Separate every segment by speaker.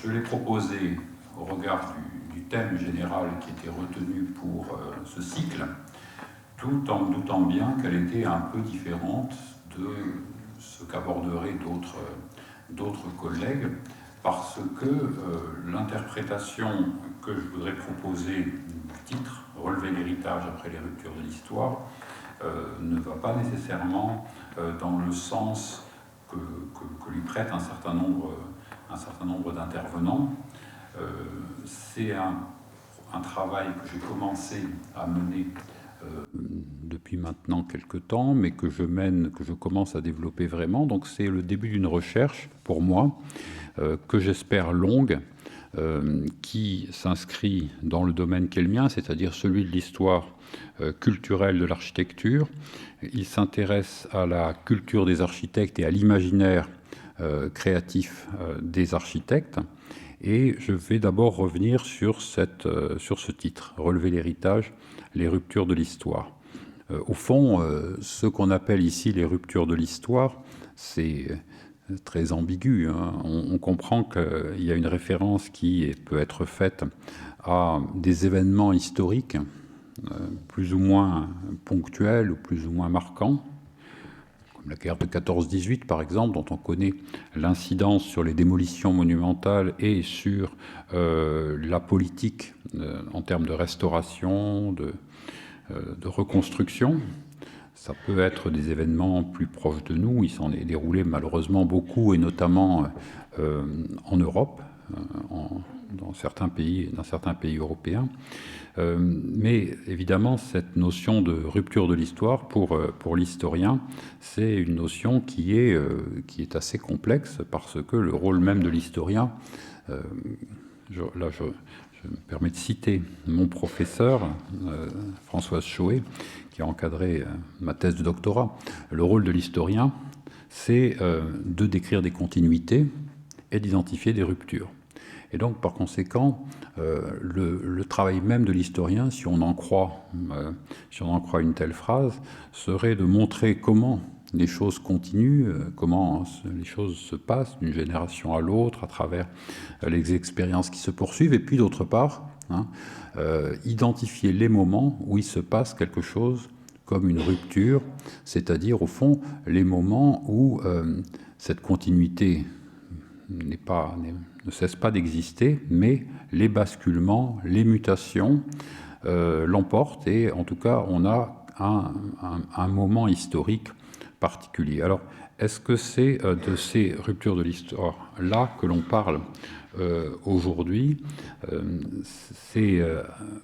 Speaker 1: Je l'ai proposée au regard du thème général qui était retenu pour ce cycle, tout en me doutant bien qu'elle était un peu différente de ce qu'aborderaient d'autres collègues, parce que l'interprétation que je voudrais proposer du titre, Relever l'héritage après les ruptures de l'histoire, ne va pas nécessairement dans le sens que lui prêtent un certain nombre d'intervenants. C'est un travail que j'ai commencé à mener depuis maintenant quelques temps, mais que je commence à développer vraiment. Donc c'est le début d'une recherche, pour moi, que j'espère longue, qui s'inscrit dans le domaine qui est le mien, c'est-à-dire celui de l'histoire culturelle de l'architecture. Il s'intéresse à la culture des architectes et à l'imaginaire créatif des architectes. Et je vais d'abord revenir sur ce titre, Relever l'héritage, les ruptures de l'histoire. Au fond, ce qu'on appelle ici les ruptures de l'histoire, c'est très ambigu. On comprend qu'il y a une référence qui peut être faite à des événements historiques plus ou moins ponctuels ou plus ou moins marquants, comme la guerre de 14-18 par exemple, dont on connaît l'incidence sur les démolitions monumentales et sur la politique en termes de restauration, de reconstruction. Ça peut être des événements plus proches de nous. Il s'en est déroulé malheureusement beaucoup, et notamment en Europe, dans certains pays européens. Mais évidemment, cette notion de rupture de l'histoire, pour l'historien, c'est une notion qui est assez complexe, parce que le rôle même de l'historien, je me permets de citer mon professeur, Françoise Choé, qui a encadré ma thèse de doctorat. Le rôle de l'historien, c'est de décrire des continuités et d'identifier des ruptures. Et donc, par conséquent, le travail même de l'historien, si on en croit une telle phrase, serait de montrer comment les choses continuent, comment les choses se passent d'une génération à l'autre à travers les expériences qui se poursuivent, et puis d'autre part, identifier les moments où il se passe quelque chose comme une rupture, c'est-à-dire au fond les moments où cette continuité ne cesse pas d'exister, mais les basculements, les mutations l'emportent, et en tout cas on a un moment historique particulier. Alors, est-ce que c'est de ces ruptures de l'histoire-là que l'on parle aujourd'hui? C'est,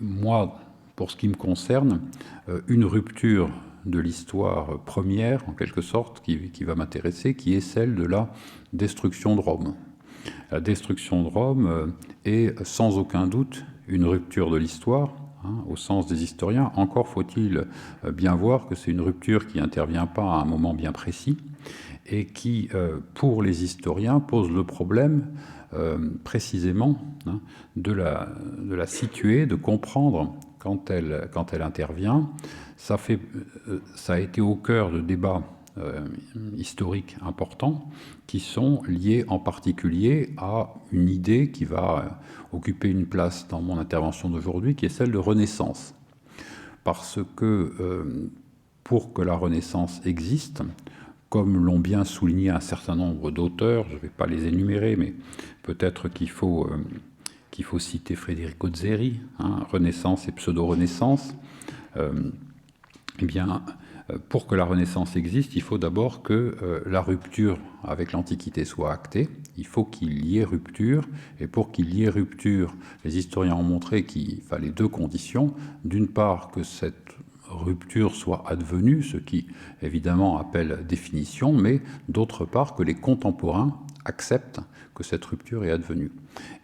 Speaker 1: moi, pour ce qui me concerne, une rupture de l'histoire première, en quelque sorte, qui va m'intéresser, qui est celle de la destruction de Rome. La destruction de Rome est sans aucun doute une rupture de l'histoire, au sens des historiens. Encore faut-il bien voir que c'est une rupture qui n'intervient pas à un moment bien précis, et qui, pour les historiens, pose le problème précisément de la situer, de comprendre quand elle intervient. Ça a été au cœur de débats historiques importants, qui sont liés en particulier à une idée qui va occuper une place dans mon intervention d'aujourd'hui, qui est celle de Renaissance. Parce que pour que la Renaissance existe, comme l'ont bien souligné un certain nombre d'auteurs, je ne vais pas les énumérer, mais peut-être qu'il faut citer Federico Zeri, Renaissance et pseudo-Renaissance. Eh bien, pour que la Renaissance existe, il faut d'abord que la rupture avec l'Antiquité soit actée. Il faut qu'il y ait rupture, et pour qu'il y ait rupture, les historiens ont montré qu'il fallait deux conditions. D'une part, que cette rupture soit advenue, ce qui évidemment appelle définition, mais d'autre part que les contemporains acceptent que cette rupture est advenue.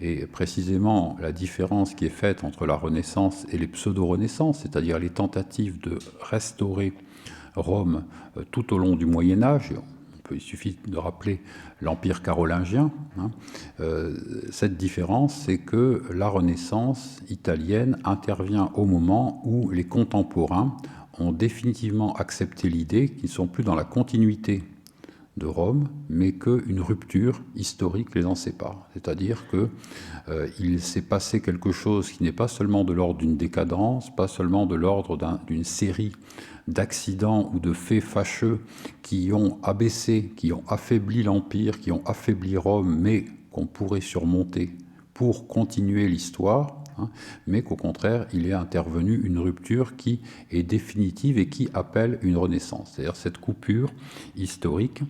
Speaker 1: Et précisément la différence qui est faite entre la Renaissance et les pseudo-renaissances, c'est-à-dire les tentatives de restaurer Rome tout au long du Moyen-Âge, il suffit de rappeler l'Empire carolingien, cette différence, c'est que la Renaissance italienne intervient au moment où les contemporains ont définitivement accepté l'idée qu'ils ne sont plus dans la continuité de Rome, mais qu'une rupture historique les en sépare. C'est-à-dire qu'il s'est passé quelque chose qui n'est pas seulement de l'ordre d'une décadence, pas seulement de l'ordre d'une série d'accidents ou de faits fâcheux qui ont abaissé, qui ont affaibli l'Empire, qui ont affaibli Rome, mais qu'on pourrait surmonter pour continuer l'histoire, mais qu'au contraire, il est intervenu une rupture qui est définitive et qui appelle une renaissance. C'est-à-dire cette coupure historique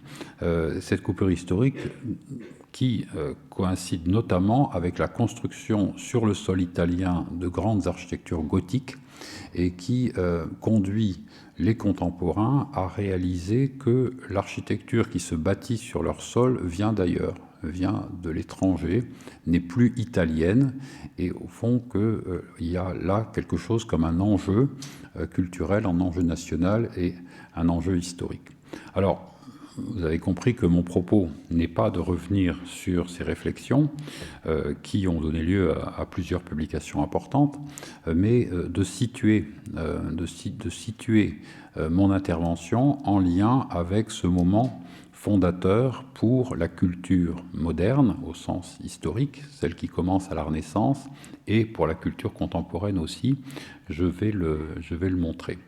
Speaker 1: qui coïncide notamment avec la construction sur le sol italien de grandes architectures gothiques et qui conduit les contemporains à réaliser que l'architecture qui se bâtit sur leur sol vient d'ailleurs, vient de l'étranger, n'est plus italienne, et au fond qu'il y a là quelque chose comme un enjeu culturel, un enjeu national et un enjeu historique. Alors, vous avez compris que mon propos n'est pas de revenir sur ces réflexions qui ont donné lieu à plusieurs publications importantes, mais de situer mon intervention en lien avec ce moment fondateur pour la culture moderne, au sens historique, celle qui commence à la Renaissance, et pour la culture contemporaine aussi. Je vais le montrer.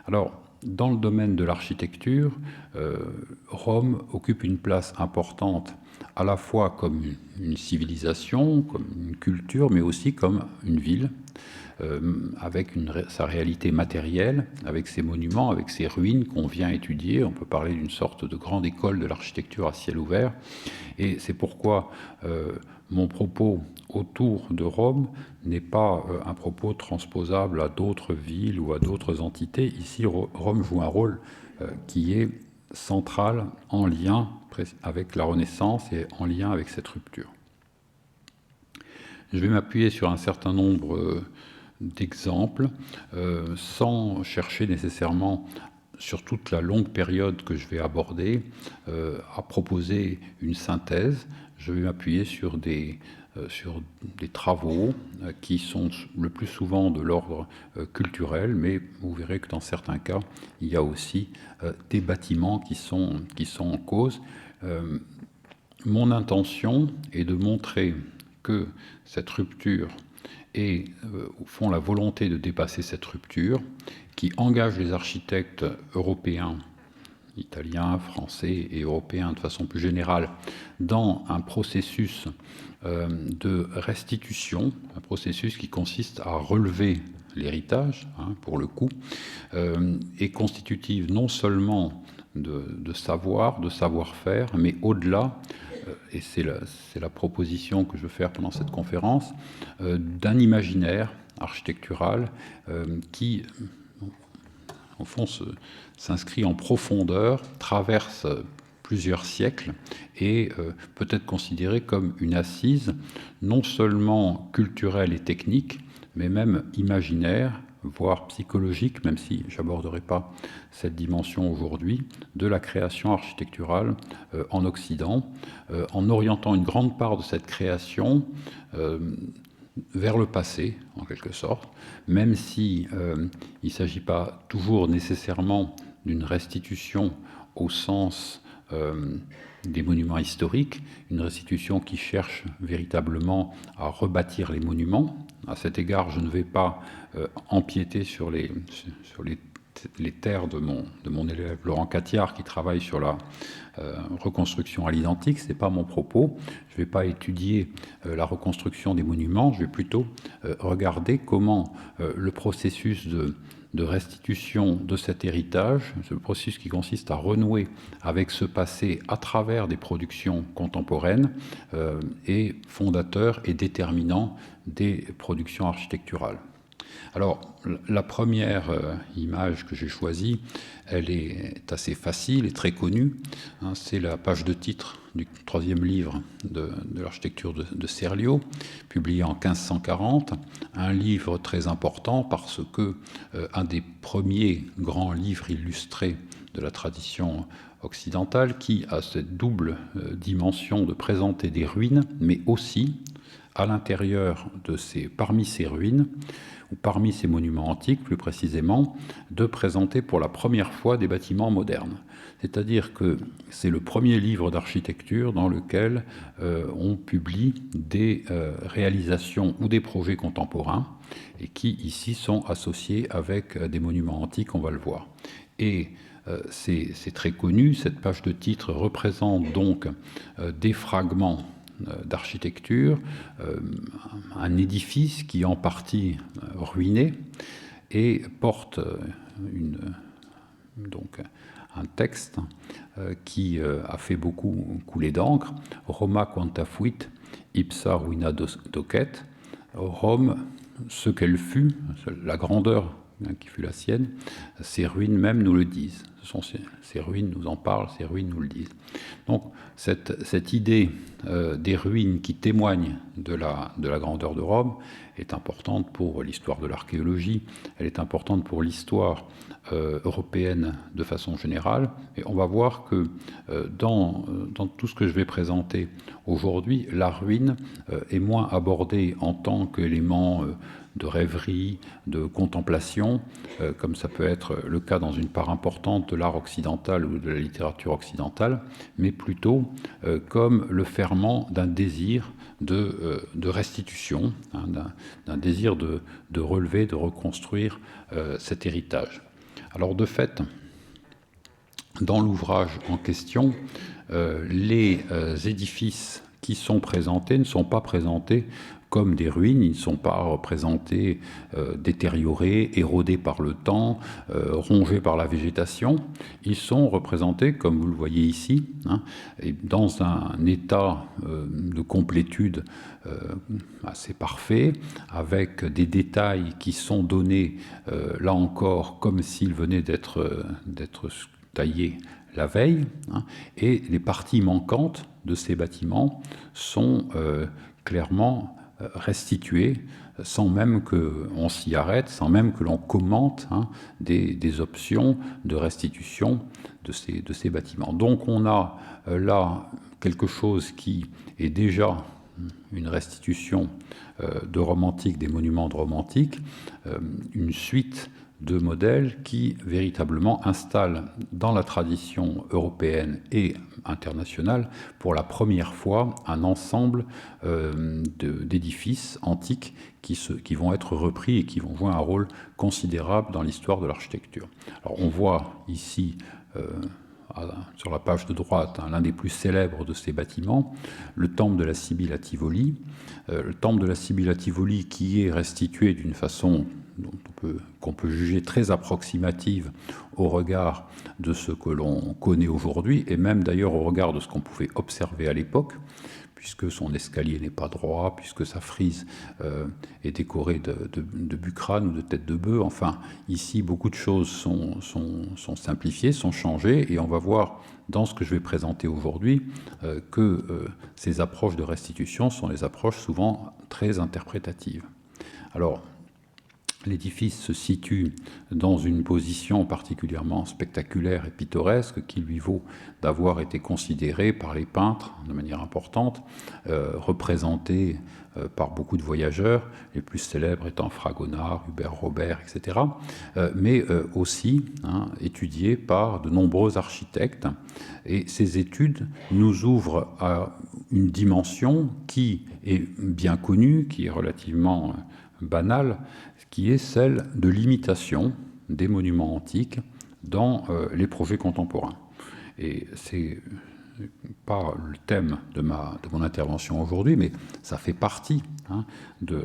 Speaker 1: Alors, dans le domaine de l'architecture, Rome occupe une place importante à la fois comme une civilisation, comme une culture, mais aussi comme une ville, avec sa réalité matérielle, avec ses monuments, avec ses ruines qu'on vient étudier. On peut parler d'une sorte de grande école de l'architecture à ciel ouvert. Et c'est pourquoi mon propos autour de Rome n'est pas un propos transposable à d'autres villes ou à d'autres entités. Ici, Rome joue un rôle qui est central, en lien avec la Renaissance et en lien avec cette rupture. Je vais m'appuyer sur un certain nombre d'exemples, sans chercher nécessairement sur toute la longue période que je vais aborder, à proposer une synthèse. Je vais m'appuyer sur des travaux qui sont le plus souvent de l'ordre culturel, mais vous verrez que dans certains cas, il y a aussi des bâtiments qui sont en cause. Mon intention est de montrer que cette rupture et au fond la volonté de dépasser cette rupture qui engage les architectes européens, italiens, français et européens de façon plus générale dans un processus de restitution, un processus qui consiste à relever l'héritage, pour le coup, est constitutive non seulement de savoir, de savoir-faire, mais au-delà, et c'est la proposition que je veux faire pendant cette conférence, d'un imaginaire architectural qui, au fond, s'inscrit en profondeur, traverse plusieurs siècles et peut être considéré comme une assise non seulement culturelle et technique, mais même imaginaire, voire psychologique, même si je n'aborderai pas cette dimension aujourd'hui, de la création architecturale en Occident, en orientant une grande part de cette création vers le passé, en quelque sorte, même si il ne s'agit pas toujours nécessairement d'une restitution au sens des monuments historiques, une restitution qui cherche véritablement à rebâtir les monuments. À cet égard, je ne vais pas empiéter sur les terres de mon élève Laurent Catillard qui travaille sur la reconstruction à l'identique. Ce n'est pas mon propos. Je ne vais pas étudier la reconstruction des monuments. Je vais plutôt regarder comment le processus de restitution de cet héritage, ce processus qui consiste à renouer avec ce passé à travers des productions contemporaines, est fondateur et déterminant des productions architecturales. Alors, la première image que j'ai choisie, elle est assez facile et très connue. C'est la page de titre du troisième livre de l'architecture de Serlio, publié en 1540. Un livre très important parce que un des premiers grands livres illustrés de la tradition occidentale qui a cette double dimension de présenter des ruines, mais aussi à l'intérieur parmi ces ruines, ou parmi ces monuments antiques plus précisément, de présenter pour la première fois des bâtiments modernes. C'est-à-dire que c'est le premier livre d'architecture dans lequel on publie des réalisations ou des projets contemporains et qui ici sont associés avec des monuments antiques, on va le voir. Et c'est très connu, cette page de titre représente donc des fragments d'architecture, un édifice qui est en partie ruiné et porte donc un texte qui a fait beaucoup couler d'encre. Roma quanta fuit, ipsa ruina docet. Rome, ce qu'elle fut, la grandeur qui fut la sienne, ces ruines même nous le disent. Ces ruines nous en parlent, ces ruines nous le disent. Donc cette idée des ruines qui témoignent de la grandeur de Rome est importante pour l'histoire de l'archéologie, elle est importante pour l'histoire européenne de façon générale. Et on va voir que dans tout ce que je vais présenter aujourd'hui, la ruine est moins abordée en tant qu'élément de rêverie, de contemplation, comme ça peut être le cas dans une part importante de l'art occidental ou de la littérature occidentale, mais plutôt comme le ferment d'un désir de restitution, hein, d'un désir de relever, de reconstruire cet héritage. Alors de fait, dans l'ouvrage en question, les édifices qui sont présentés ne sont pas présentés comme des ruines, ils ne sont pas représentés détériorés, érodés par le temps, rongés par la végétation. Ils sont représentés, comme vous le voyez ici, hein, et dans un état de complétude assez parfait, avec des détails qui sont donnés, là encore, comme s'ils venaient d'être taillés la veille, hein, et les parties manquantes de ces bâtiments sont clairement restituées sans même qu'on s'y arrête, sans même que l'on commente hein, des options de restitution de ces bâtiments. Donc on a là quelque chose qui est déjà une restitution de Rome antique, des monuments de Rome antique, une suite de modèles qui véritablement installent dans la tradition européenne et internationale pour la première fois un ensemble d'édifices antiques qui vont être repris et qui vont jouer un rôle considérable dans l'histoire de l'architecture. Alors on voit ici sur la page de droite, hein, l'un des plus célèbres de ces bâtiments, le temple de la Sibylle à Tivoli. Le temple de la Sibylle à Tivoli qui est restitué d'une façon qu'on peut juger très approximative au regard de ce que l'on connaît aujourd'hui, et même d'ailleurs au regard de ce qu'on pouvait observer à l'époque, puisque son escalier n'est pas droit, puisque sa frise est décorée de bucranes ou de têtes de bœuf. Enfin, ici, beaucoup de choses sont simplifiées, sont changées, et on va voir dans ce que je vais présenter aujourd'hui que ces approches de restitution sont des approches souvent très interprétatives. Alors, l'édifice se situe dans une position particulièrement spectaculaire et pittoresque qui lui vaut d'avoir été considéré par les peintres de manière importante, représenté par beaucoup de voyageurs, les plus célèbres étant Fragonard, Hubert Robert, etc., mais aussi hein, étudié par de nombreux architectes. Et ces études nous ouvrent à une dimension qui est bien connue, qui est relativement banale, qui est celle de l'imitation des monuments antiques dans les projets contemporains. Et c'est pas le thème de mon intervention aujourd'hui, mais ça fait partie, hein,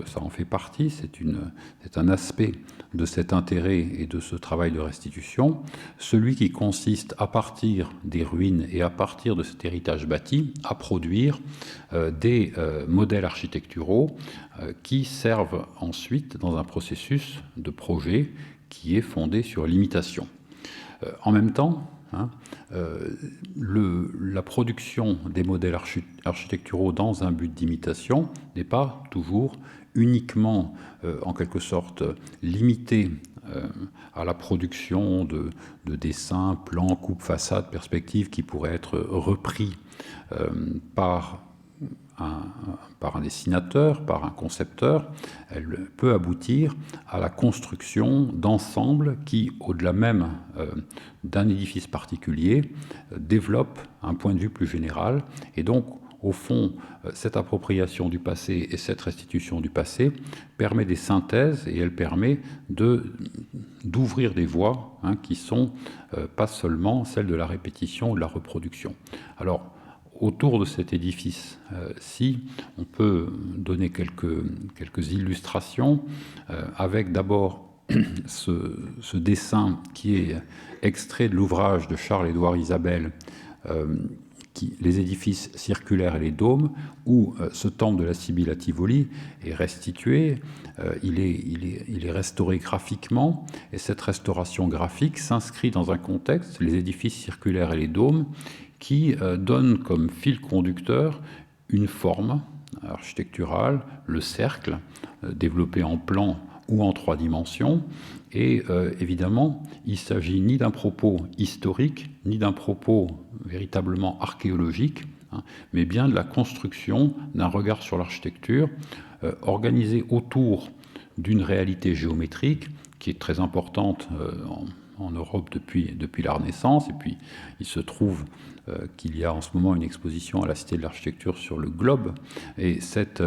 Speaker 1: ça en fait partie, c'est un aspect de cet intérêt et de ce travail de restitution, celui qui consiste à partir des ruines et à partir de cet héritage bâti, à produire des modèles architecturaux qui servent ensuite dans un processus de projet qui est fondé sur l'imitation. En même temps, hein, la production des modèles architecturaux dans un but d'imitation n'est pas toujours uniquement, en quelque sorte, limitée à la production de dessins, plans, coupes, façades, perspectives qui pourraient être repris par par un dessinateur, par un concepteur, elle peut aboutir à la construction d'ensembles qui, au-delà même d'un édifice particulier, développent un point de vue plus général. Et donc, au fond, cette appropriation du passé et cette restitution du passé permet des synthèses et elle permet d'ouvrir des voies qui sont pas seulement celles de la répétition ou de la reproduction. Alors, autour de cet édifice-ci, on peut donner quelques illustrations avec d'abord ce dessin qui est extrait de l'ouvrage de Charles-Édouard Isabelle, les édifices circulaires et les dômes, où ce temple de la Sibylle à Tivoli est restitué, il est restauré graphiquement, et cette restauration graphique s'inscrit dans un contexte, les édifices circulaires et les dômes, qui donne comme fil conducteur une forme architecturale, le cercle, développé en plan ou en 3 dimensions. Et évidemment, il ne s'agit ni d'un propos historique, ni d'un propos véritablement archéologique, mais bien de la construction d'un regard sur l'architecture organisé autour d'une réalité géométrique qui est très importante en Europe depuis la Renaissance. Et puis, il se trouve qu'il y a en ce moment une exposition à la Cité de l'Architecture sur le globe. Et cette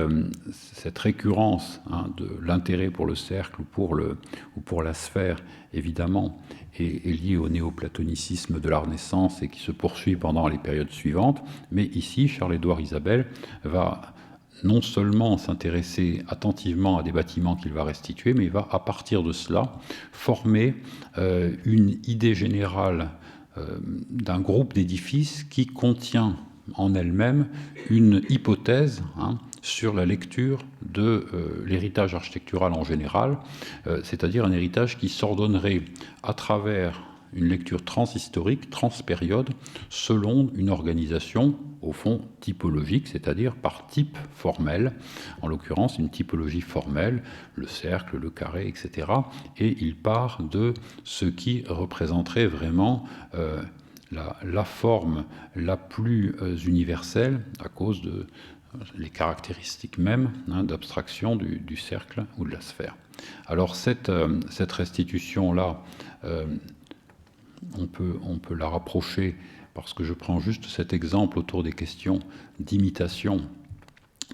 Speaker 1: récurrence de l'intérêt pour le cercle ou pour la sphère, évidemment, est liée au néoplatonicisme de la Renaissance et qui se poursuit pendant les périodes suivantes. Mais ici, Charles-Édouard Isabelle va non seulement s'intéresser attentivement à des bâtiments qu'il va restituer, mais il va, à partir de cela, former une idée générale d'un groupe d'édifices qui contient en elle-même une hypothèse sur la lecture de l'héritage architectural en général, c'est-à-dire un héritage qui s'ordonnerait à travers une lecture transhistorique, transpériode, selon une organisation, au fond, typologique, c'est-à-dire par type formel, en l'occurrence une typologie formelle, le cercle, le carré, etc. Et il part de ce qui représenterait vraiment la forme la plus universelle à cause de les caractéristiques mêmes d'abstraction du cercle ou de la sphère. Alors cette restitution-là, on peut la rapprocher, parce que je prends juste cet exemple autour des questions d'imitation,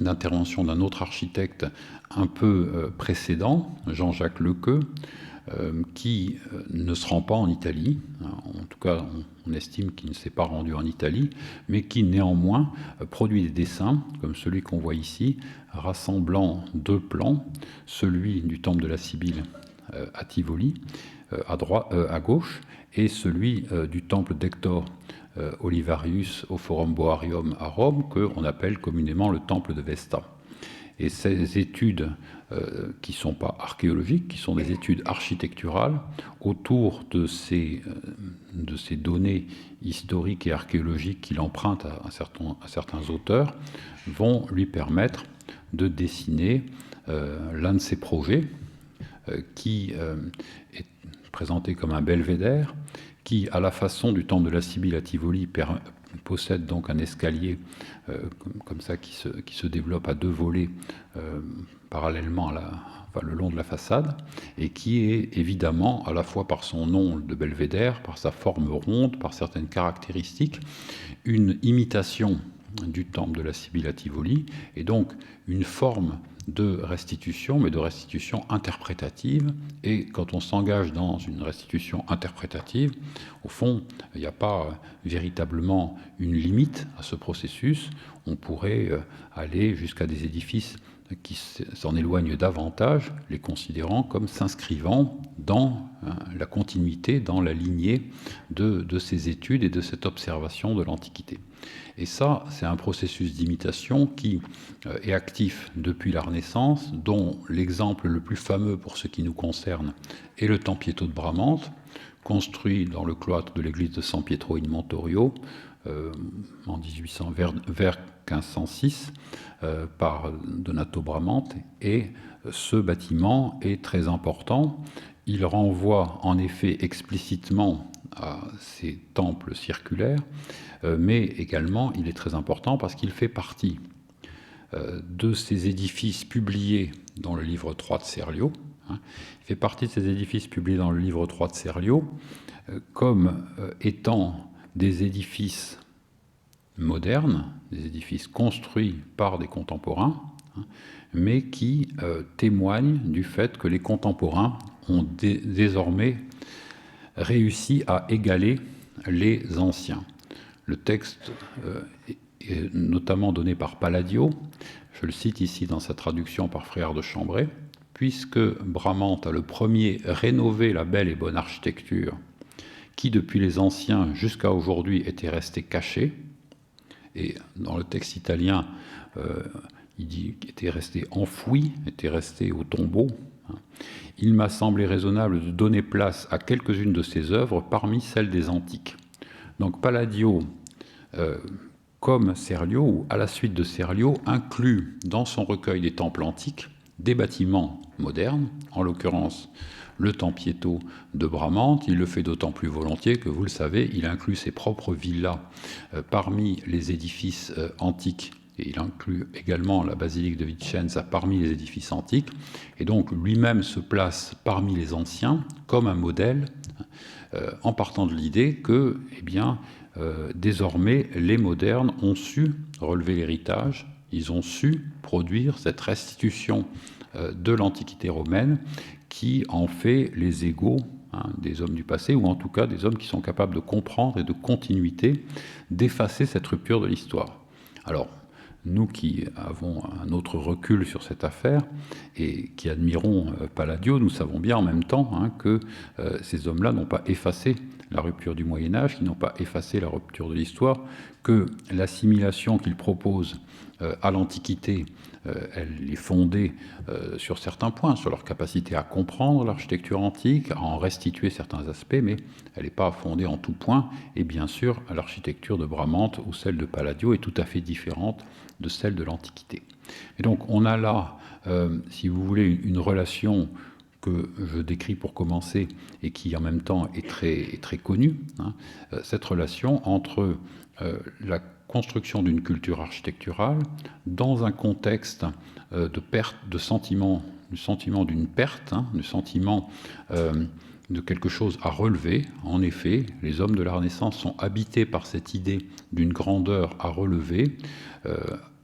Speaker 1: d'intervention d'un autre architecte un peu précédent, Jean-Jacques Lequeux, qui ne se rend pas en Italie, en tout cas on estime qu'il ne s'est pas rendu en Italie, mais qui néanmoins produit des dessins, comme celui qu'on voit ici, rassemblant 2 plans, celui du temple de la Sibylle à Tivoli, à gauche, et celui du temple d'Hector Olivarius au Forum Boarium à Rome, qu'on appelle communément le temple de Vesta. Et ces études qui ne sont pas archéologiques, qui sont des études architecturales, autour de ces données historiques et archéologiques qu'il emprunte à certains auteurs, vont lui permettre de dessiner l'un de ses projets, qui est présenté comme un belvédère, qui, à la façon du temple de la Sibylle à Tivoli, possède donc un escalier comme ça qui se développe à 2 volets parallèlement le long de la façade, et qui est évidemment, à la fois par son nom de belvédère, par sa forme ronde, par certaines caractéristiques, une imitation du temple de la Sibylle à Tivoli, et donc une forme de restitution, mais de restitution interprétative. Et quand on s'engage dans une restitution interprétative, au fond, il n'y a pas véritablement une limite à ce processus. On pourrait aller jusqu'à des édifices qui s'en éloignent davantage, les considérant comme s'inscrivant dans la continuité, dans la lignée de ces études et de cette observation de l'Antiquité. Et ça, c'est un processus d'imitation qui est actif depuis la Renaissance, dont l'exemple le plus fameux pour ce qui nous concerne est le Tempietto de Bramante, construit dans le cloître de l'église de San Pietro in Montorio vers 1506 par Donato Bramante. Et ce bâtiment est très important. Il renvoie en effet explicitement à ces temples circulaires, mais également il est très important parce qu'il fait partie de ces édifices publiés dans le livre 3 de Serlio. Il fait partie de ces édifices publiés dans le livre 3 de Serlio comme étant des édifices modernes, des édifices construits par des contemporains, mais qui témoignent du fait que les contemporains ont désormais réussi à égaler les anciens. Le texte est notamment donné par Palladio, je le cite ici dans sa traduction par Frère de Chambray, puisque Bramante a le premier rénové la belle et bonne architecture qui, depuis les anciens jusqu'à aujourd'hui, était restée cachée, et dans le texte italien, il dit qu'il était resté enfoui, était resté au tombeau. Il m'a semblé raisonnable de donner place à quelques-unes de ses œuvres parmi celles des antiques. Donc Palladio, comme Serlio, ou à la suite de Serlio, inclut dans son recueil des temples antiques des bâtiments modernes, en l'occurrence le Tempietto de Bramante. Il le fait d'autant plus volontiers que, vous le savez, il inclut ses propres villas parmi les édifices antiques, et il inclut également la basilique de Vicenza parmi les édifices antiques, et donc lui-même se place parmi les anciens comme un modèle, en partant de l'idée que, eh bien, désormais, les modernes ont su relever l'héritage, ils ont su produire cette restitution de l'Antiquité romaine qui en fait les égaux des hommes du passé, ou en tout cas des hommes qui sont capables de comprendre et de continuité, d'effacer cette rupture de l'histoire. Alors, nous qui avons un autre recul sur cette affaire et qui admirons Palladio, nous savons bien en même temps que ces hommes-là n'ont pas effacé la rupture du Moyen-Âge, qui n'ont pas effacé la rupture de l'histoire, que l'assimilation qu'ils proposent à l'Antiquité, elle est fondée sur certains points, sur leur capacité à comprendre l'architecture antique, à en restituer certains aspects, mais elle n'est pas fondée en tout point. Et bien sûr, l'architecture de Bramante ou celle de Palladio est tout à fait différente de celle de l'Antiquité. Et donc on a là, si vous voulez, une relation que je décris pour commencer et qui en même temps est très connue, cette relation entre la construction d'une culture architecturale dans un contexte de perte de sentiment, du sentiment d'une perte, du sentiment de quelque chose à relever. En effet, les hommes de la Renaissance sont habités par cette idée d'une grandeur à relever,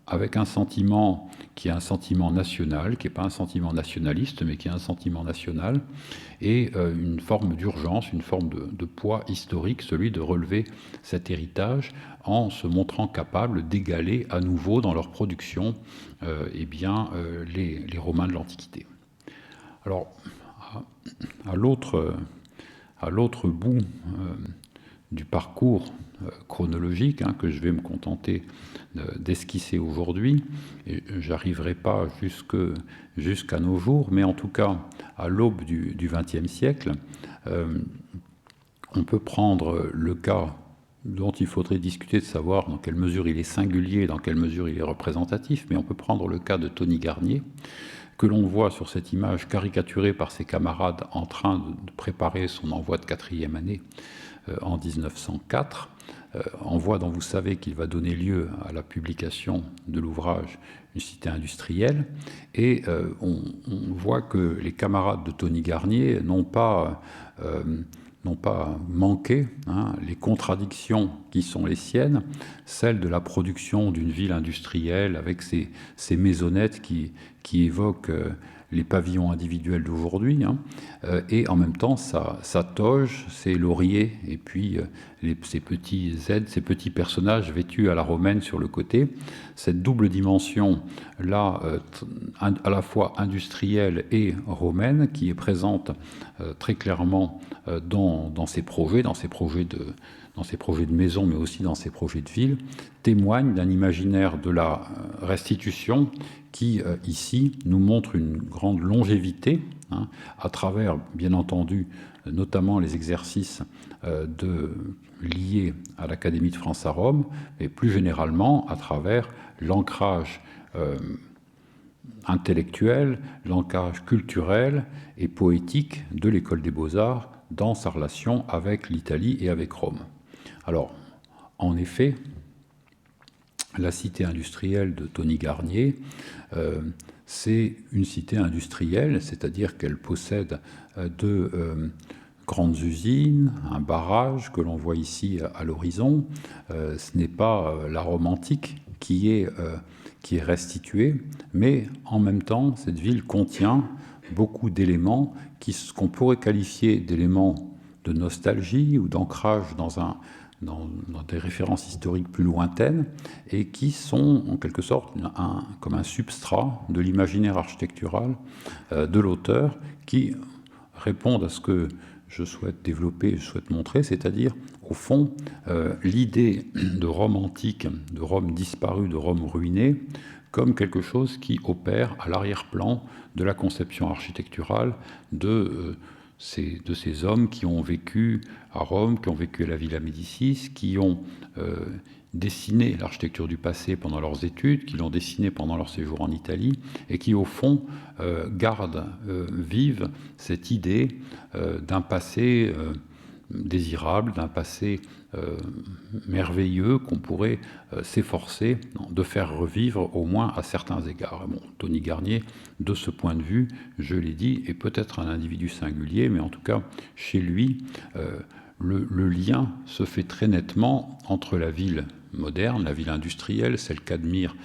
Speaker 1: avec un sentiment qui est un sentiment national, qui n'est pas un sentiment nationaliste, mais qui est un sentiment national, et une forme d'urgence, une forme de poids historique, celui de relever cet héritage en se montrant capable d'égaler à nouveau dans leur production les Romains de l'Antiquité. Alors, à l'autre bout du parcours chronologique que je vais me contenter d'esquisser aujourd'hui, et j'arriverai pas jusqu'à nos jours, mais en tout cas à l'aube du XXe siècle, on peut prendre le cas dont il faudrait discuter de savoir dans quelle mesure il est singulier, dans quelle mesure il est représentatif, mais on peut prendre le cas de Tony Garnier, que l'on voit sur cette image caricaturée par ses camarades en train de préparer son envoi de 4e année en 1904, envoi dont vous savez qu'il va donner lieu à la publication de l'ouvrage Une cité industrielle, et on voit que les camarades de Tony Garnier n'ont pas manqué les contradictions qui sont les siennes, celles de la production d'une ville industrielle avec ces maisonnettes qui évoquent les pavillons individuels d'aujourd'hui, et en même temps sa toge, ses lauriers, et puis ces petits aides, ces petits personnages vêtus à la romaine sur le côté. Cette double dimension là, à la fois industrielle et romaine, qui est présente très clairement dans ces projets de maison, mais aussi dans ces projets de ville, témoigne d'un imaginaire de la restitution qui, ici, nous montre une grande longévité, à travers, bien entendu, notamment les exercices liés à l'Académie de France à Rome, mais plus généralement à travers l'ancrage intellectuel, l'ancrage culturel et poétique de l'École des Beaux-Arts dans sa relation avec l'Italie et avec Rome. Alors, en effet, la cité industrielle de Tony Garnier, c'est une cité industrielle, c'est-à-dire qu'elle possède deux grandes usines, un barrage que l'on voit ici à l'horizon. Ce n'est pas la Rome antique qui est restituée, mais en même temps, cette ville contient beaucoup d'éléments qu'on pourrait qualifier d'éléments de nostalgie ou d'ancrage dans des références historiques plus lointaines, et qui sont en quelque sorte comme un substrat de l'imaginaire architectural de l'auteur, qui répondent à ce que je souhaite développer, je souhaite montrer, c'est-à-dire, au fond, l'idée de Rome antique, de Rome disparue, de Rome ruinée, comme quelque chose qui opère à l'arrière-plan de la conception architecturale de ces hommes qui ont vécu à Rome, qui ont vécu à la Villa Médicis, qui ont dessiné l'architecture du passé pendant leurs études, qui l'ont dessiné pendant leur séjour en Italie, et qui, au fond, gardent vive cette idée d'un passé désirable, d'un passé merveilleux qu'on pourrait s'efforcer de faire revivre, au moins à certains égards. Bon, Tony Garnier, de ce point de vue, je l'ai dit, est peut-être un individu singulier, mais en tout cas, chez lui, le lien se fait très nettement entre la ville moderne, la ville industrielle, celle qu'admire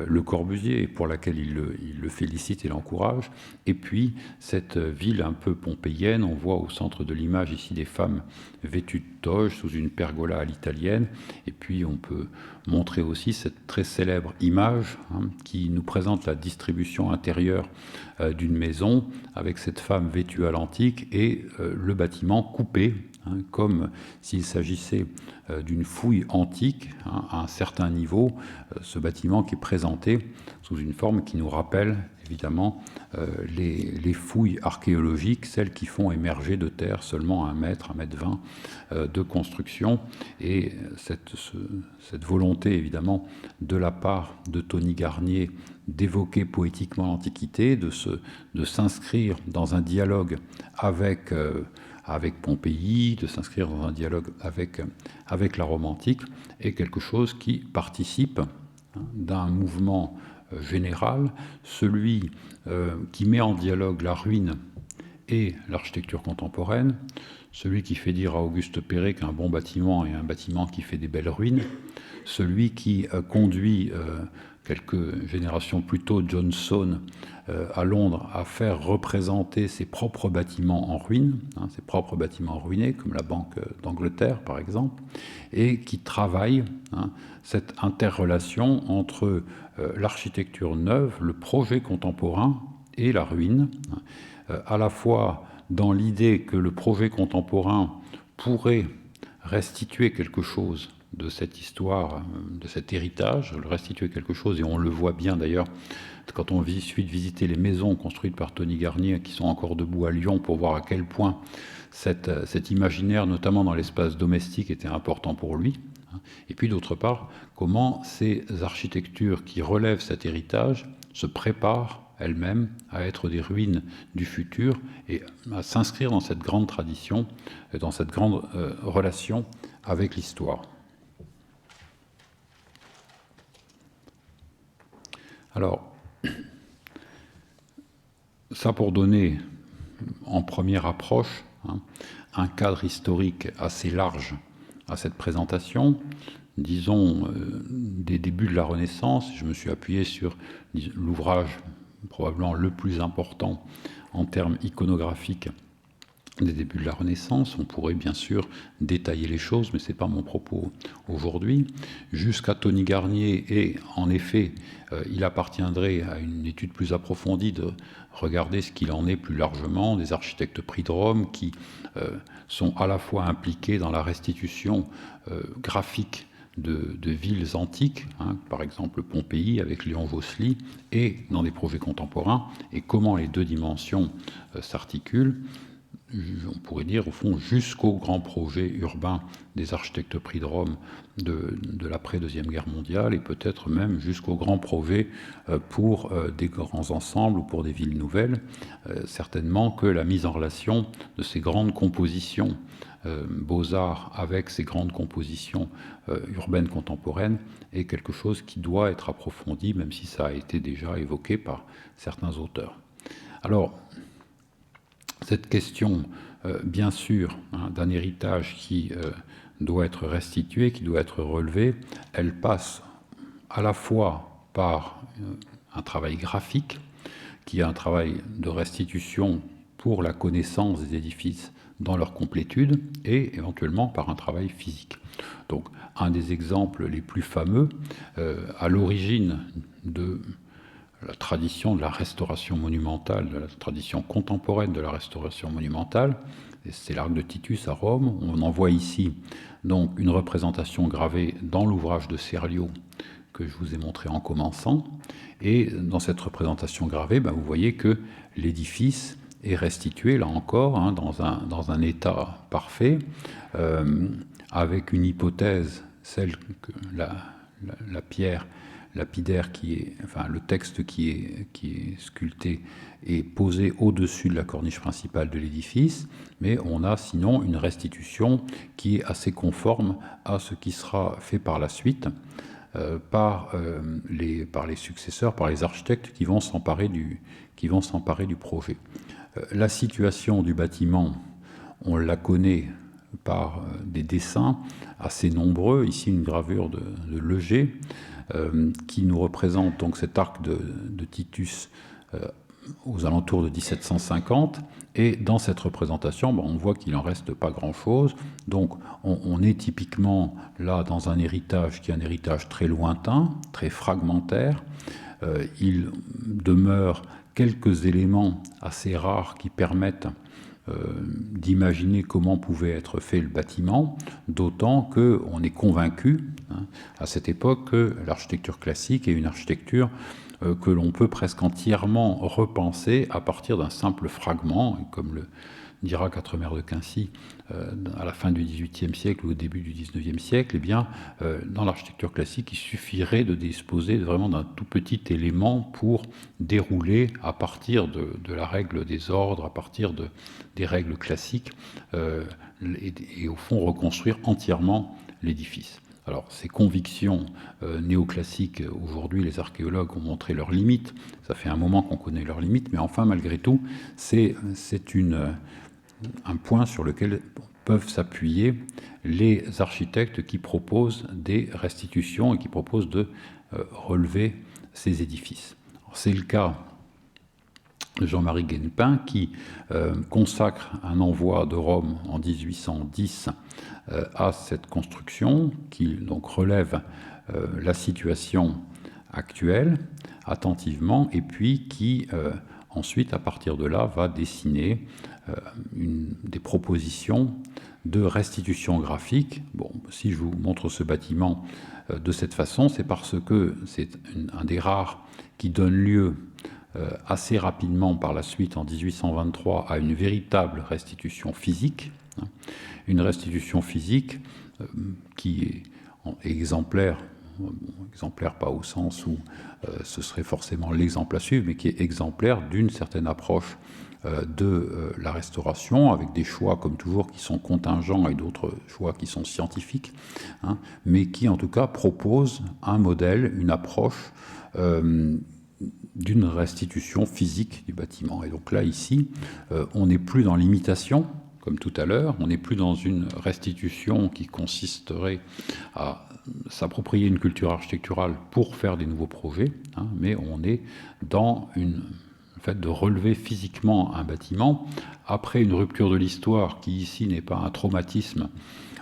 Speaker 1: Le Corbusier et pour laquelle il le félicite et l'encourage, et puis cette ville un peu pompéienne. On voit au centre de l'image ici des femmes vêtues de toge sous une pergola à l'italienne, et puis on peut montrer aussi cette très célèbre image qui nous présente la distribution intérieure d'une maison avec cette femme vêtue à l'antique et le bâtiment coupé, comme s'il s'agissait d'une fouille antique à un certain niveau, ce bâtiment qui est présenté sous une forme qui nous rappelle évidemment les fouilles archéologiques, celles qui font émerger de terre seulement 1 mètre, 1,20 m de construction, et cette volonté évidemment de la part de Tony Garnier d'évoquer poétiquement l'Antiquité, de s'inscrire dans un dialogue avec Pompéi, de s'inscrire dans un dialogue avec la Rome antique, est quelque chose qui participe d'un mouvement général, celui qui met en dialogue la ruine et l'architecture contemporaine, celui qui fait dire à Auguste Perret qu'un bon bâtiment est un bâtiment qui fait des belles ruines, celui qui conduit quelques générations plus tôt Johnson à Londres à faire représenter ses propres bâtiments en ruine, ses propres bâtiments ruinés, comme la Banque d'Angleterre par exemple, et qui travaille cette interrelation entre l'architecture neuve, le projet contemporain et la ruine, à la fois dans l'idée que le projet contemporain pourrait restituer quelque chose de cette histoire, de cet héritage, le restituer quelque chose, et on le voit bien d'ailleurs quand on suit de visiter les maisons construites par Tony Garnier qui sont encore debout à Lyon, pour voir à quel point cet imaginaire, notamment dans l'espace domestique, était important pour lui. Et puis d'autre part, comment ces architectures qui relèvent cet héritage se préparent elles-mêmes à être des ruines du futur et à s'inscrire dans cette grande tradition, dans cette grande relation avec l'histoire. Alors, ça pour donner en première approche un cadre historique assez large à cette présentation, disons des débuts de la Renaissance. Je me suis appuyé sur l'ouvrage probablement le plus important en termes iconographiques des débuts de la Renaissance. On pourrait bien sûr détailler les choses, mais ce n'est pas mon propos aujourd'hui. Jusqu'à Tony Garnier, et en effet, il appartiendrait à une étude plus approfondie de regarder ce qu'il en est plus largement des architectes pris de Rome qui sont à la fois impliqués dans la restitution graphique de villes antiques, par exemple Pompéi avec Léon Vossely, et dans des projets contemporains, et comment les deux dimensions s'articulent. on pourrait dire au fond jusqu'au grand projet urbain des architectes prix de Rome de l'après-deuxième guerre mondiale, et peut-être même jusqu'au grand projet pour des grands ensembles ou pour des villes nouvelles. Certainement que la mise en relation de ces grandes compositions beaux-arts avec ces grandes compositions urbaines contemporaines est quelque chose qui doit être approfondi, même si ça a été déjà évoqué par certains auteurs. Alors, cette question, bien sûr, d'un héritage qui doit être restitué, qui doit être relevé, elle passe à la fois par un travail graphique, qui est un travail de restitution pour la connaissance des édifices dans leur complétude, et éventuellement par un travail physique. Donc, un des exemples les plus fameux, à l'origine de la tradition de la restauration monumentale, de la tradition contemporaine de la restauration monumentale, c'est l'Arc de Titus à Rome. On en voit ici donc une représentation gravée dans l'ouvrage de Serlio que je vous ai montré en commençant. Et dans cette représentation gravée, vous voyez que l'édifice est restitué, là encore, dans un état parfait, avec une hypothèse, celle que la pierre lapidaire le texte qui est sculpté est posé au-dessus de la corniche principale de l'édifice, mais on a sinon une restitution qui est assez conforme à ce qui sera fait par la suite par les successeurs, par les architectes qui vont s'emparer du projet. La situation du bâtiment, on la connaît par des dessins assez nombreux. Ici, une gravure de Leger qui nous représente donc cet arc de Titus aux alentours de 1750. Et dans cette représentation, on voit qu'il n'en reste pas grand-chose. Donc, on est typiquement là dans un héritage qui est un héritage très lointain, très fragmentaire. Il demeure quelques éléments assez rares qui permettent d'imaginer comment pouvait être fait le bâtiment, d'autant qu'on est convaincu à cette époque que l'architecture classique est une architecture que l'on peut presque entièrement repenser à partir d'un simple fragment, comme le dira Quatremer de Quincy à la fin du XVIIIe siècle ou au début du XIXe siècle. Dans l'architecture classique, il suffirait de disposer vraiment d'un tout petit élément pour dérouler à partir de la règle des ordres, à partir des règles classiques, et au fond reconstruire entièrement l'édifice. Alors, ces convictions néoclassiques, aujourd'hui, les archéologues ont montré leurs limites. Ça fait un moment qu'on connaît leurs limites, mais enfin, malgré tout, c'est un point sur lequel peuvent s'appuyer les architectes qui proposent des restitutions et qui proposent de relever ces édifices. C'est le cas de Jean-Marie Guenepin qui consacre un envoi de Rome en 1810 à cette construction, qui donc relève la situation actuelle attentivement, et puis qui ensuite, à partir de là, va dessiner des propositions de restitution graphique. Bon, si je vous montre ce bâtiment de cette façon, c'est parce que c'est un des rares qui donne lieu assez rapidement par la suite, en 1823, à une véritable restitution physique. Une restitution physique qui est exemplaire, exemplaire pas au sens où ce serait forcément l'exemple à suivre, mais qui est exemplaire d'une certaine approche de la restauration, avec des choix, comme toujours, qui sont contingents et d'autres choix qui sont scientifiques, mais qui, en tout cas, propose un modèle, une approche d'une restitution physique du bâtiment. Et donc là, ici, on n'est plus dans l'imitation, comme tout à l'heure, on n'est plus dans une restitution qui consisterait à s'approprier une culture architecturale pour faire des nouveaux projets, mais on est dans le fait de relever physiquement un bâtiment après une rupture de l'histoire qui ici n'est pas un traumatisme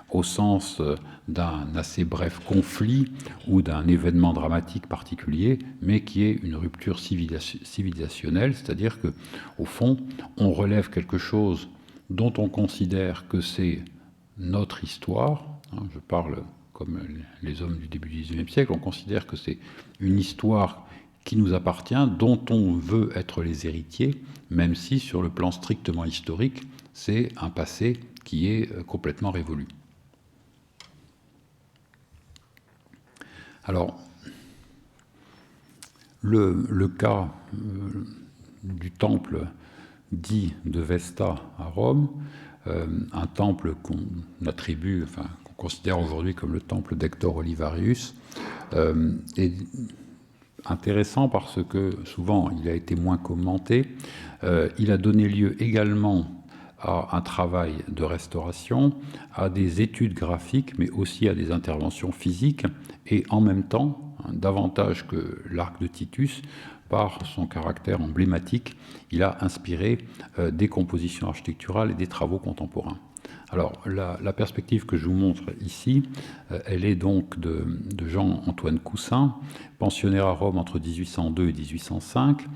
Speaker 1: au sens d'un assez bref conflit ou d'un événement dramatique particulier, mais qui est une rupture civilisationnelle, c'est-à-dire que, au fond, on relève quelque chose dont on considère que c'est notre histoire. Je parle comme les hommes du début du XIXe siècle, on considère que c'est une histoire qui nous appartient, dont on veut être les héritiers, même si, sur le plan strictement historique, c'est un passé qui est complètement révolu. Alors, le cas du temple dit de Vesta à Rome, un temple qu'on attribue, enfin qu'on considère aujourd'hui comme le temple d'Hector Olivarius, est intéressant parce que souvent il a été moins commenté. Il a donné lieu également à un travail de restauration, à des études graphiques, mais aussi à des interventions physiques, et en même temps, davantage que l'arc de Titus, par son caractère emblématique, il a inspiré des compositions architecturales et des travaux contemporains. Alors, la perspective que je vous montre ici, elle est donc de Jean-Antoine Cousin, pensionnaire à Rome entre 1802 et 1805,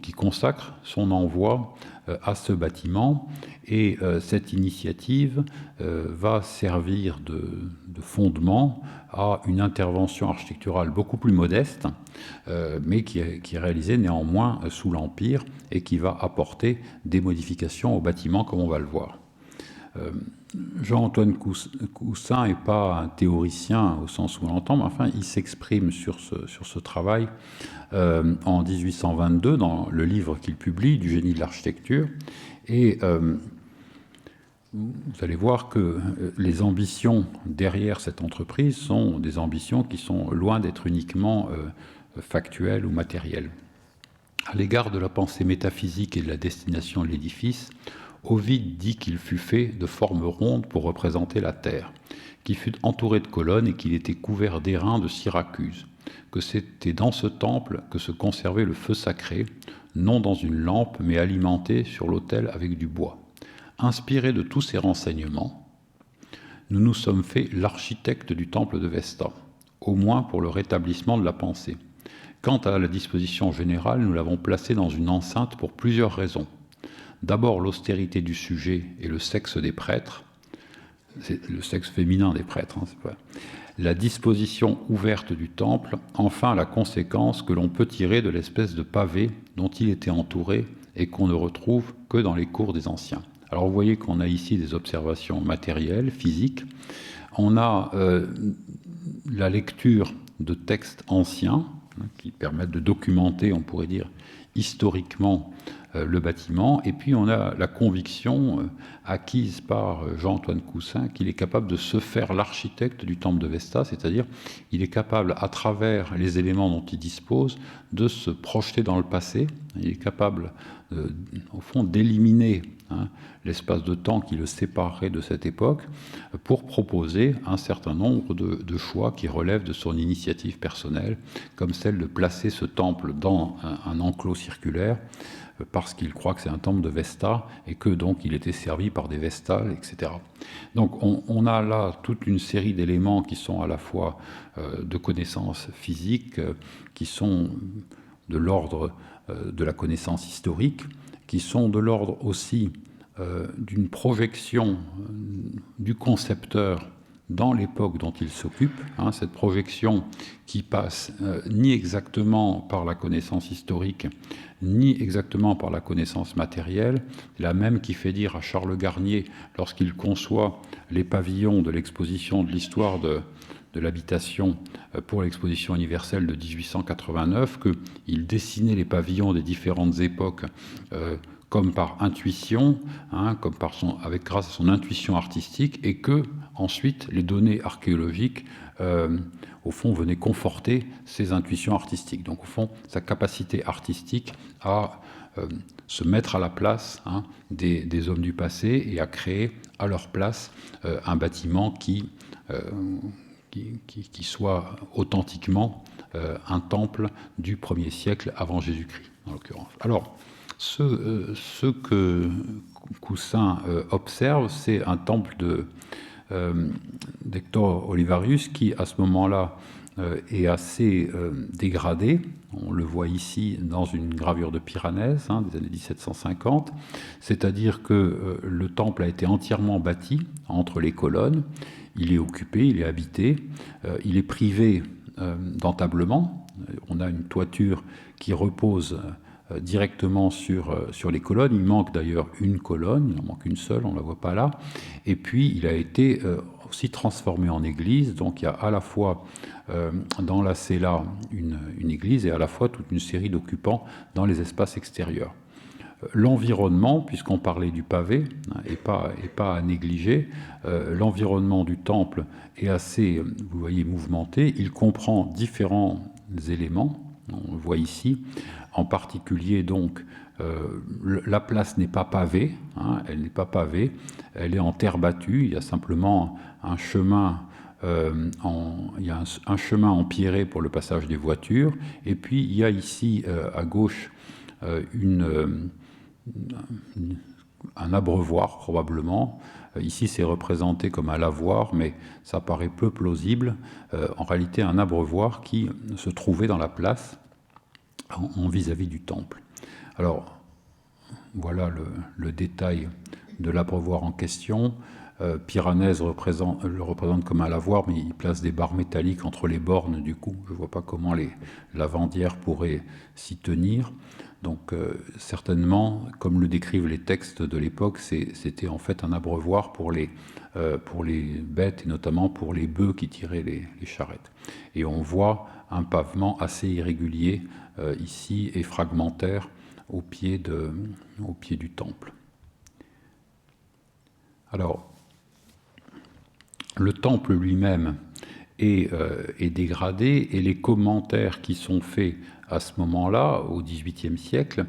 Speaker 1: qui consacre son envoi à ce bâtiment. Et cette initiative va servir de fondement à une intervention architecturale beaucoup plus modeste, mais qui est réalisée néanmoins sous l'Empire et qui va apporter des modifications au bâtiment, comme on va le voir. Jean-Antoine Cousin n'est pas un théoricien au sens où on l'entend, mais enfin, il s'exprime sur ce travail en 1822 dans le livre qu'il publie, Du génie de l'architecture. Et vous allez voir que les ambitions derrière cette entreprise sont des ambitions qui sont loin d'être uniquement factuelles ou matérielles. À l'égard de la pensée métaphysique et de la destination de l'édifice, Ovide dit qu'il fut fait de forme ronde pour représenter la terre, qu'il fut entouré de colonnes et qu'il était couvert d'airain de Syracuse, que c'était dans ce temple que se conservait le feu sacré, non dans une lampe, mais alimenté sur l'autel avec du bois. Inspiré de tous ces renseignements, nous nous sommes fait l'architecte du temple de Vesta, au moins pour le rétablissement de la pensée. Quant à la disposition générale, nous l'avons placé dans une enceinte pour plusieurs raisons. D'abord, l'austérité du sujet et le sexe des prêtres, c'est le sexe féminin des prêtres, c'est pas... La disposition ouverte du temple, enfin la conséquence que l'on peut tirer de l'espèce de pavé dont il était entouré et qu'on ne retrouve que dans les cours des anciens. Alors vous voyez qu'on a ici des observations matérielles, physiques. On a la lecture de textes anciens qui permettent de documenter, on pourrait dire, historiquement le bâtiment, et puis on a la conviction acquise par Jean-Antoine Cousin qu'il est capable de se faire l'architecte du temple de Vesta, c'est-à-dire il est capable, à travers les éléments dont il dispose, de se projeter dans le passé. Il est capable, au fond, d'éliminer l'espace de temps qui le séparerait de cette époque pour proposer un certain nombre de choix qui relèvent de son initiative personnelle, comme celle de placer ce temple dans un enclos circulaire, parce qu'il croit que c'est un temple de Vesta et que donc il était servi par des Vestales, etc. Donc on a là toute une série d'éléments qui sont à la fois de connaissances physiques, qui sont de l'ordre de la connaissance historique, qui sont de l'ordre aussi d'une projection du concepteur dans l'époque dont il s'occupe, cette projection qui passe ni exactement par la connaissance historique, ni exactement par la connaissance matérielle, la même qui fait dire à Charles Garnier, lorsqu'il conçoit les pavillons de l'exposition de l'histoire de l'habitation pour l'exposition universelle de 1889, qu'il dessinait les pavillons des différentes époques comme par intuition, grâce à son intuition artistique, et que ensuite les données archéologiques, au fond, venaient conforter ses intuitions artistiques. Donc, au fond, sa capacité artistique à se mettre à la place des hommes du passé et à créer à leur place un bâtiment qui soit authentiquement un temple du 1er siècle avant Jésus-Christ, en l'occurrence. Alors, ce que Cousin observe, c'est un temple d'Hector Olivarius qui, à ce moment-là, est assez dégradé. On le voit ici dans une gravure de Piranèse des années 1750, c'est-à-dire que le temple a été entièrement bâti entre les colonnes, il est occupé, il est habité, il est privé d'entablement. On a une toiture qui repose directement sur les colonnes. Il manque d'ailleurs une colonne, il en manque une seule, on ne la voit pas là. Et puis il a été aussi transformé en église, donc il y a à la fois dans la cella une église et à la fois toute une série d'occupants dans les espaces extérieurs. L'environnement, puisqu'on parlait du pavé, et pas à négliger, l'environnement du temple est assez, vous voyez, mouvementé. Il comprend différents éléments, on le voit ici, en particulier donc la place n'est pas pavée, elle n'est pas pavée, elle est en terre battue, il y a simplement un chemin il y a un chemin empierré pour le passage des voitures, et puis il y a ici à gauche un abreuvoir probablement. Ici c'est représenté comme un lavoir, mais ça paraît peu plausible. En réalité un abreuvoir qui se trouvait dans la place en vis-à-vis du temple. Alors voilà le détail de l'abreuvoir en question. Piranèse le représente comme un lavoir, mais il place des barres métalliques entre les bornes du coup. Je ne vois pas comment les lavandières pourraient s'y tenir. Donc certainement, comme le décrivent les textes de l'époque, c'était en fait un abreuvoir pour les bêtes et notamment pour les bœufs qui tiraient les charrettes. Et on voit un pavement assez irrégulier ici et fragmentaire au pied du temple. Alors, le temple lui-même est dégradé et les commentaires qui sont faits à ce moment-là, au XVIIIe siècle,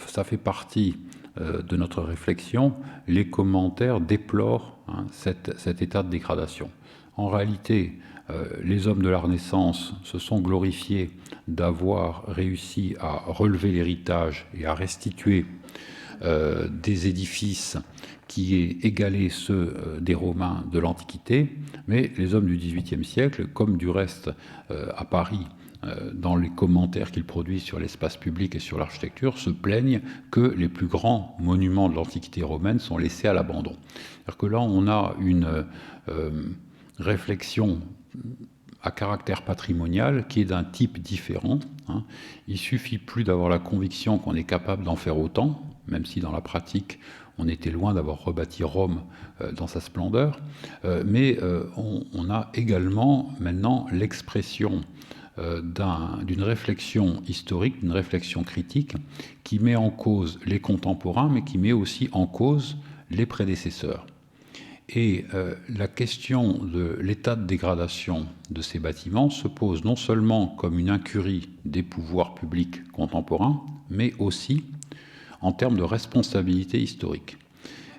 Speaker 1: ça fait partie de notre réflexion. Les commentaires déplorent cet état de dégradation. En réalité, les hommes de la Renaissance se sont glorifiés d'avoir réussi à relever l'héritage et à restituer des édifices qui aient égalé ceux des Romains de l'Antiquité, mais les hommes du XVIIIe siècle, comme du reste à Paris, dans les commentaires qu'ils produisent sur l'espace public et sur l'architecture, se plaignent que les plus grands monuments de l'Antiquité romaine sont laissés à l'abandon. C'est-à-dire que là, on a une réflexion à caractère patrimonial qui est d'un type différent. Il suffit plus d'avoir la conviction qu'on est capable d'en faire autant, même si dans la pratique, on était loin d'avoir rebâti Rome dans sa splendeur, mais on a également maintenant l'expression d'une réflexion historique, d'une réflexion critique qui met en cause les contemporains, mais qui met aussi en cause les prédécesseurs. Et la question de l'état de dégradation de ces bâtiments se pose non seulement comme une incurie des pouvoirs publics contemporains, mais aussi en termes de responsabilité historique.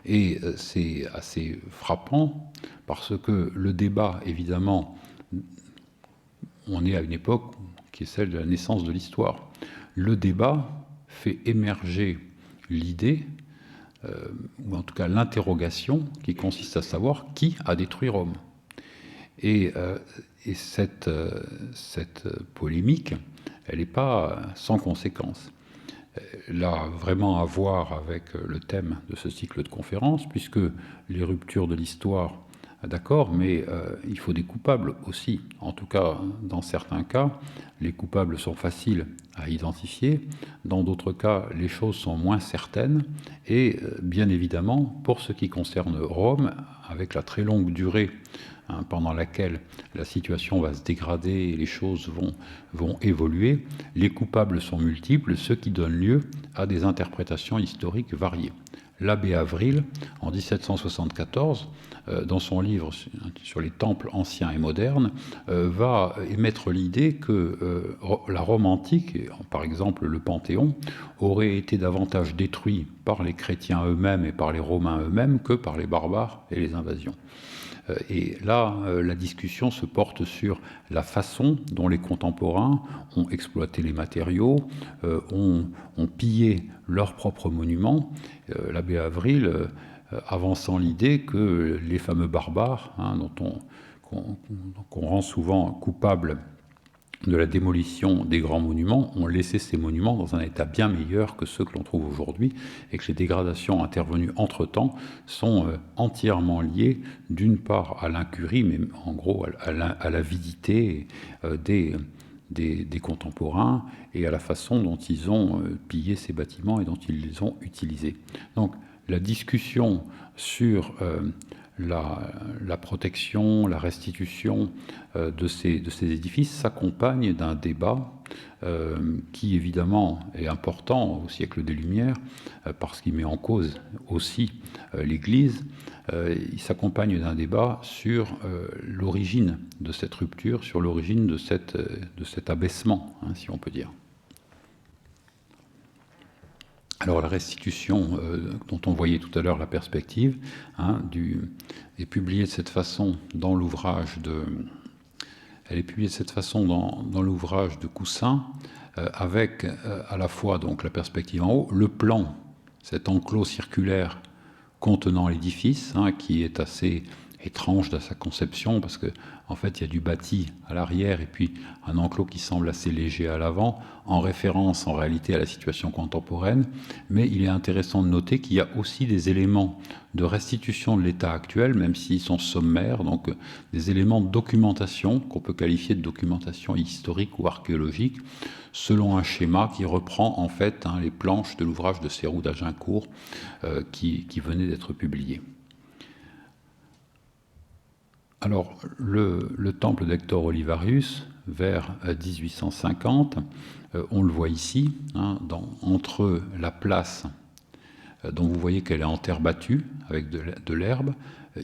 Speaker 1: Et c'est assez frappant parce que le débat, évidemment, on est à une époque qui est celle de la naissance de l'histoire. Le débat fait émerger l'idée, ou en tout cas l'interrogation, qui consiste à savoir qui a détruit Rome. Et cette polémique, elle n'est pas sans conséquence. Elle a vraiment à voir avec le thème de ce cycle de conférences, puisque les ruptures de l'histoire, d'accord, mais il faut des coupables aussi. En tout cas, dans certains cas, les coupables sont faciles à identifier. Dans d'autres cas, les choses sont moins certaines. Et bien évidemment, pour ce qui concerne Rome, avec la très longue durée pendant laquelle la situation va se dégrader et les choses vont évoluer, les coupables sont multiples, ce qui donne lieu à des interprétations historiques variées. L'abbé Avril, en 1774, dans son livre sur les temples anciens et modernes, va émettre l'idée que la Rome antique, par exemple le Panthéon, aurait été davantage détruit par les chrétiens eux-mêmes et par les Romains eux-mêmes que par les barbares et les invasions. Et là, la discussion se porte sur la façon dont les contemporains ont exploité les matériaux, ont pillé leurs propres monuments. L'abbé Avril avançant l'idée que les fameux barbares, qu'on rend souvent coupables de la démolition des grands monuments, ont laissé ces monuments dans un état bien meilleur que ceux que l'on trouve aujourd'hui, et que les dégradations intervenues entre-temps sont entièrement liées, d'une part à l'incurie, mais en gros à l'avidité des contemporains et à la façon dont ils ont pillé ces bâtiments et dont ils les ont utilisés. Donc la discussion sur la protection, la restitution de ces édifices s'accompagne d'un débat qui évidemment est important au siècle des Lumières parce qu'il met en cause aussi l'Église. Il s'accompagne d'un débat sur l'origine de cette rupture, sur l'origine de cet abaissement, hein, si on peut dire. Alors la restitution, dont on voyait tout à l'heure la perspective, hein, est publiée de cette façon dans l'ouvrage de... Elle est publiée de cette façon dans l'ouvrage de Cousin, avec à la fois donc la perspective en haut, le plan, cet enclos circulaire contenant l'édifice, hein, qui est assez étrange dans sa conception, parce que en fait il y a du bâti à l'arrière et puis un enclos qui semble assez léger à l'avant, en référence en réalité à la situation contemporaine, mais il est intéressant de noter qu'il y a aussi des éléments de restitution de l'état actuel, même s'ils sont sommaires, donc des éléments de documentation qu'on peut qualifier de documentation historique ou archéologique, selon un schéma qui reprend en fait les planches de l'ouvrage de Sérou d'Agincourt qui venait d'être publié. Alors, le temple d'Hector Olivarius, vers 1850, on le voit ici, hein, entre la place, dont vous voyez qu'elle est en terre battue, avec de l'herbe.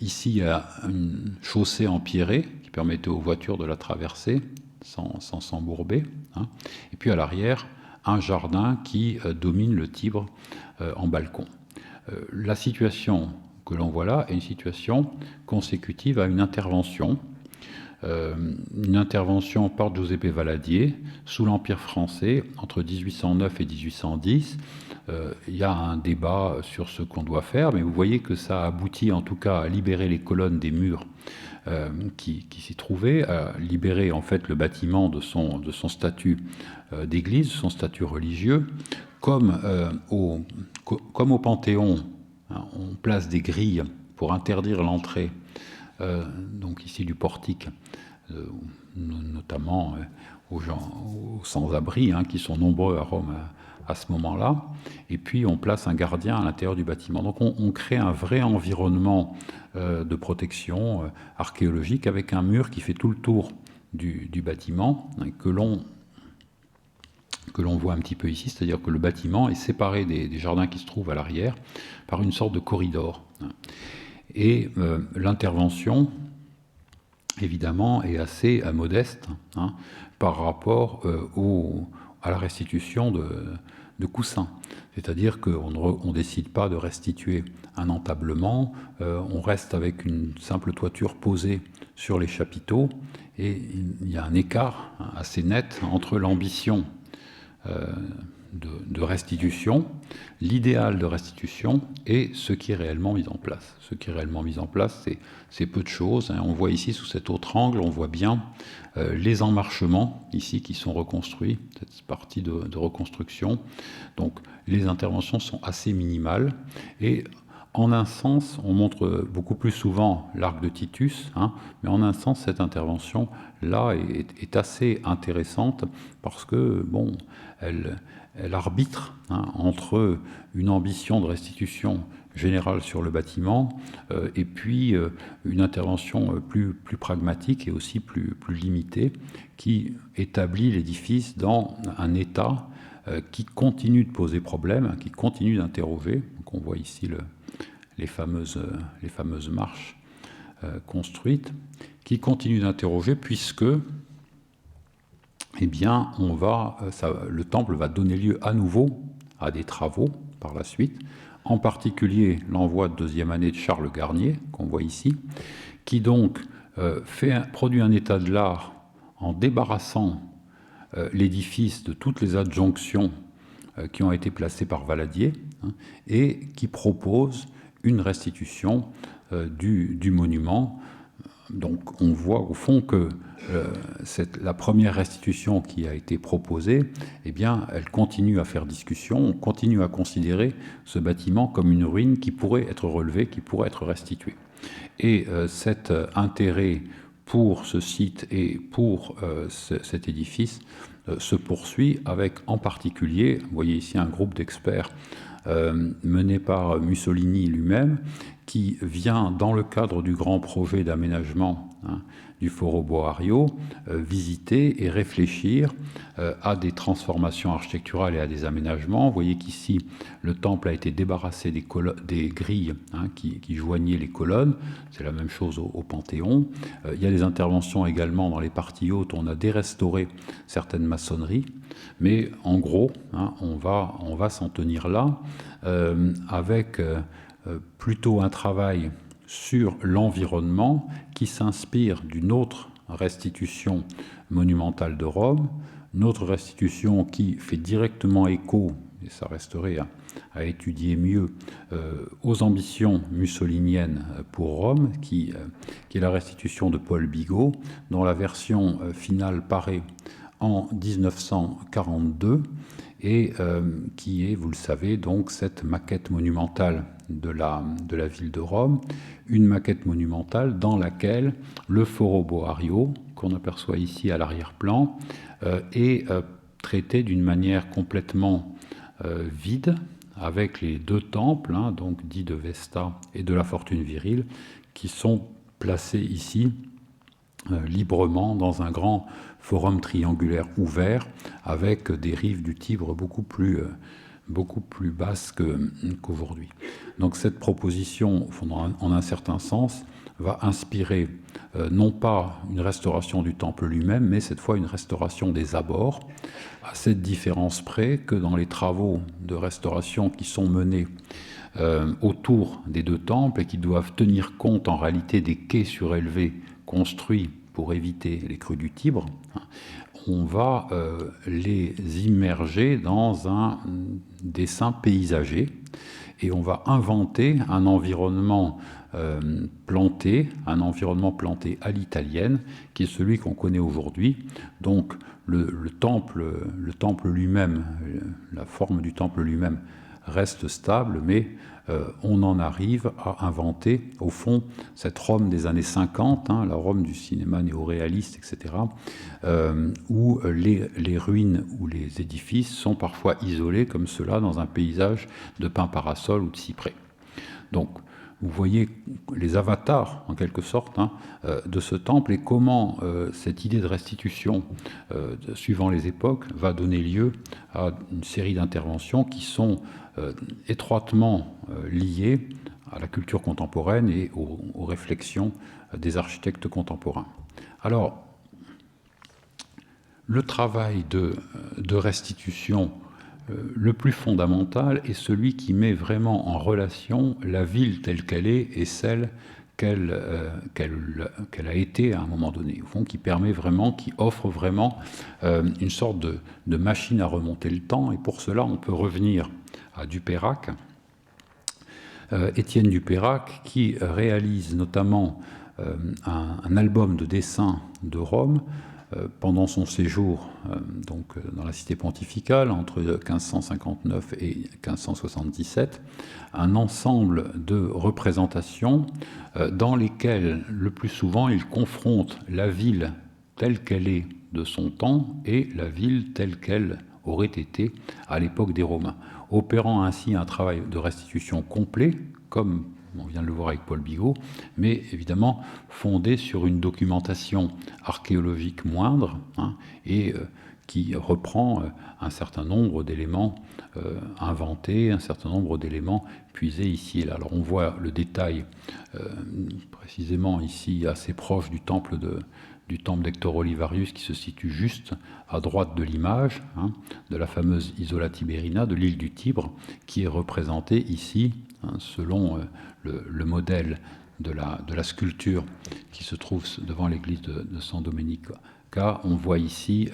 Speaker 1: Ici, il y a une chaussée empierrée qui permettait aux voitures de la traverser sans s'embourber. Hein. Et puis à l'arrière, un jardin qui domine le Tibre en balcon. La situation que l'on voit là est une situation consécutive à une intervention par Giuseppe Valadier sous l'Empire français entre 1809 et 1810. Il y a un débat sur ce qu'on doit faire, mais vous voyez que ça aboutit en tout cas à libérer les colonnes des murs qui s'y trouvaient, à libérer en fait le bâtiment de son statut d'église, son statut religieux, comme au Panthéon. On place des grilles pour interdire l'entrée, donc ici du portique, notamment aux sans-abri, hein, qui sont nombreux à Rome à ce moment-là. Et puis on place un gardien à l'intérieur du bâtiment. Donc on crée un vrai environnement de protection archéologique avec un mur qui fait tout le tour du bâtiment, hein, que l'on voit un petit peu ici, c'est-à-dire que le bâtiment est séparé des jardins qui se trouvent à l'arrière par une sorte de corridor. Et l'intervention, évidemment, est assez modeste, hein, par rapport à la restitution de Cousin. C'est-à-dire qu'on ne décide pas de restituer un entablement, on reste avec une simple toiture posée sur les chapiteaux, et il y a un écart assez net entre l'ambition de restitution, l'idéal de restitution et ce qui est réellement mis en place. Ce qui est réellement mis en place, c'est peu de choses. On voit ici, sous cet autre angle, on voit bien les emmarchements, ici, qui sont reconstruits, cette partie de reconstruction. Donc, les interventions sont assez minimales. Et en un sens, on montre beaucoup plus souvent l'arc de Titus, hein, mais en un sens, cette intervention-là est assez intéressante parce que, bon, elle arbitre, hein, entre une ambition de restitution générale sur le bâtiment et puis une intervention plus pragmatique et aussi plus limitée qui établit l'édifice dans un état qui continue de poser problème, qui continue d'interroger. Donc on voit ici les fameuses marches construites, qui continuent d'interroger puisque eh bien, le temple va donner lieu à nouveau à des travaux par la suite, en particulier l'envoi de deuxième année de Charles Garnier, qu'on voit ici, qui donc produit un état de l'art en débarrassant l'édifice de toutes les adjonctions qui ont été placées par Valadier, hein, et qui propose une restitution du monument. Donc on voit au fond que la première restitution qui a été proposée, eh bien, elle continue à faire discussion, on continue à considérer ce bâtiment comme une ruine qui pourrait être relevée, qui pourrait être restituée. Et cet intérêt pour ce site et pour cet édifice se poursuit avec en particulier, vous voyez ici un groupe d'experts mené par Mussolini lui-même, qui vient, dans le cadre du grand projet d'aménagement du Foro Boario, visiter et réfléchir à des transformations architecturales et à des aménagements. Vous voyez qu'ici, le temple a été débarrassé des grilles qui joignaient les colonnes. C'est la même chose au Panthéon. Il y a des interventions également dans les parties hautes. On a dérestauré certaines maçonneries. Mais en gros, on va s'en tenir là avec plutôt un travail sur l'environnement qui s'inspire d'une autre restitution monumentale de Rome, une autre restitution qui fait directement écho, et ça resterait à étudier mieux, aux ambitions mussoliniennes pour Rome, qui est la restitution de Paul Bigot, dont la version finale paraît en 1942 et qui est, vous le savez, donc cette maquette monumentale de la ville de Rome, une maquette monumentale dans laquelle le Foro Boario, qu'on aperçoit ici à l'arrière-plan, est traité d'une manière complètement vide, avec les deux temples, donc dits de Vesta et de la Fortune virile, qui sont placés ici librement dans un grand forum triangulaire ouvert avec des rives du Tibre beaucoup plus basses qu'aujourd'hui. Donc cette proposition, en un certain sens, va inspirer non pas une restauration du temple lui-même, mais cette fois une restauration des abords, à cette différence près que dans les travaux de restauration qui sont menés autour des deux temples et qui doivent tenir compte en réalité des quais surélevés construits pour éviter les crues du Tibre, on va les immerger dans un dessin paysager et on va inventer un environnement planté à l'italienne, qui est celui qu'on connaît aujourd'hui. Donc le temple lui-même, la forme du temple lui-même reste stable, mais on en arrive à inventer, au fond, cette Rome des années 50, la Rome du cinéma néo-réaliste, etc., où les ruines ou les édifices sont parfois isolés, comme cela, dans un paysage de pins parasols ou de cyprès. Donc, vous voyez les avatars, en quelque sorte, de ce temple et comment cette idée de restitution, suivant les époques, va donner lieu à une série d'interventions qui sont étroitement liées à la culture contemporaine et aux réflexions des architectes contemporains. Alors, le travail de restitution le plus fondamental est celui qui met vraiment en relation la ville telle qu'elle est et celle qu'elle a été à un moment donné, au fond, qui permet vraiment, qui offre vraiment une sorte de machine à remonter le temps. Et pour cela, on peut revenir à Dupeyrac, Étienne Dupeyrac, qui réalise notamment un album de dessins de Rome pendant son séjour donc, dans la cité pontificale entre 1559 et 1577, un ensemble de représentations dans lesquelles le plus souvent il confronte la ville telle qu'elle est de son temps et la ville telle qu'elle aurait été à l'époque des Romains, opérant ainsi un travail de restitution complet, comme on vient de le voir avec Paul Bigot, mais évidemment fondé sur une documentation archéologique moindre et qui reprend un certain nombre d'éléments inventés, un certain nombre d'éléments puisés ici et là. Alors on voit le détail précisément ici assez proche du temple d'Hector Olivarius qui se situe juste à droite de l'image, de la fameuse Isola Tiberina, de l'île du Tibre, qui est représentée ici selon le modèle de la sculpture qui se trouve devant l'église de San Domenico. Car on voit ici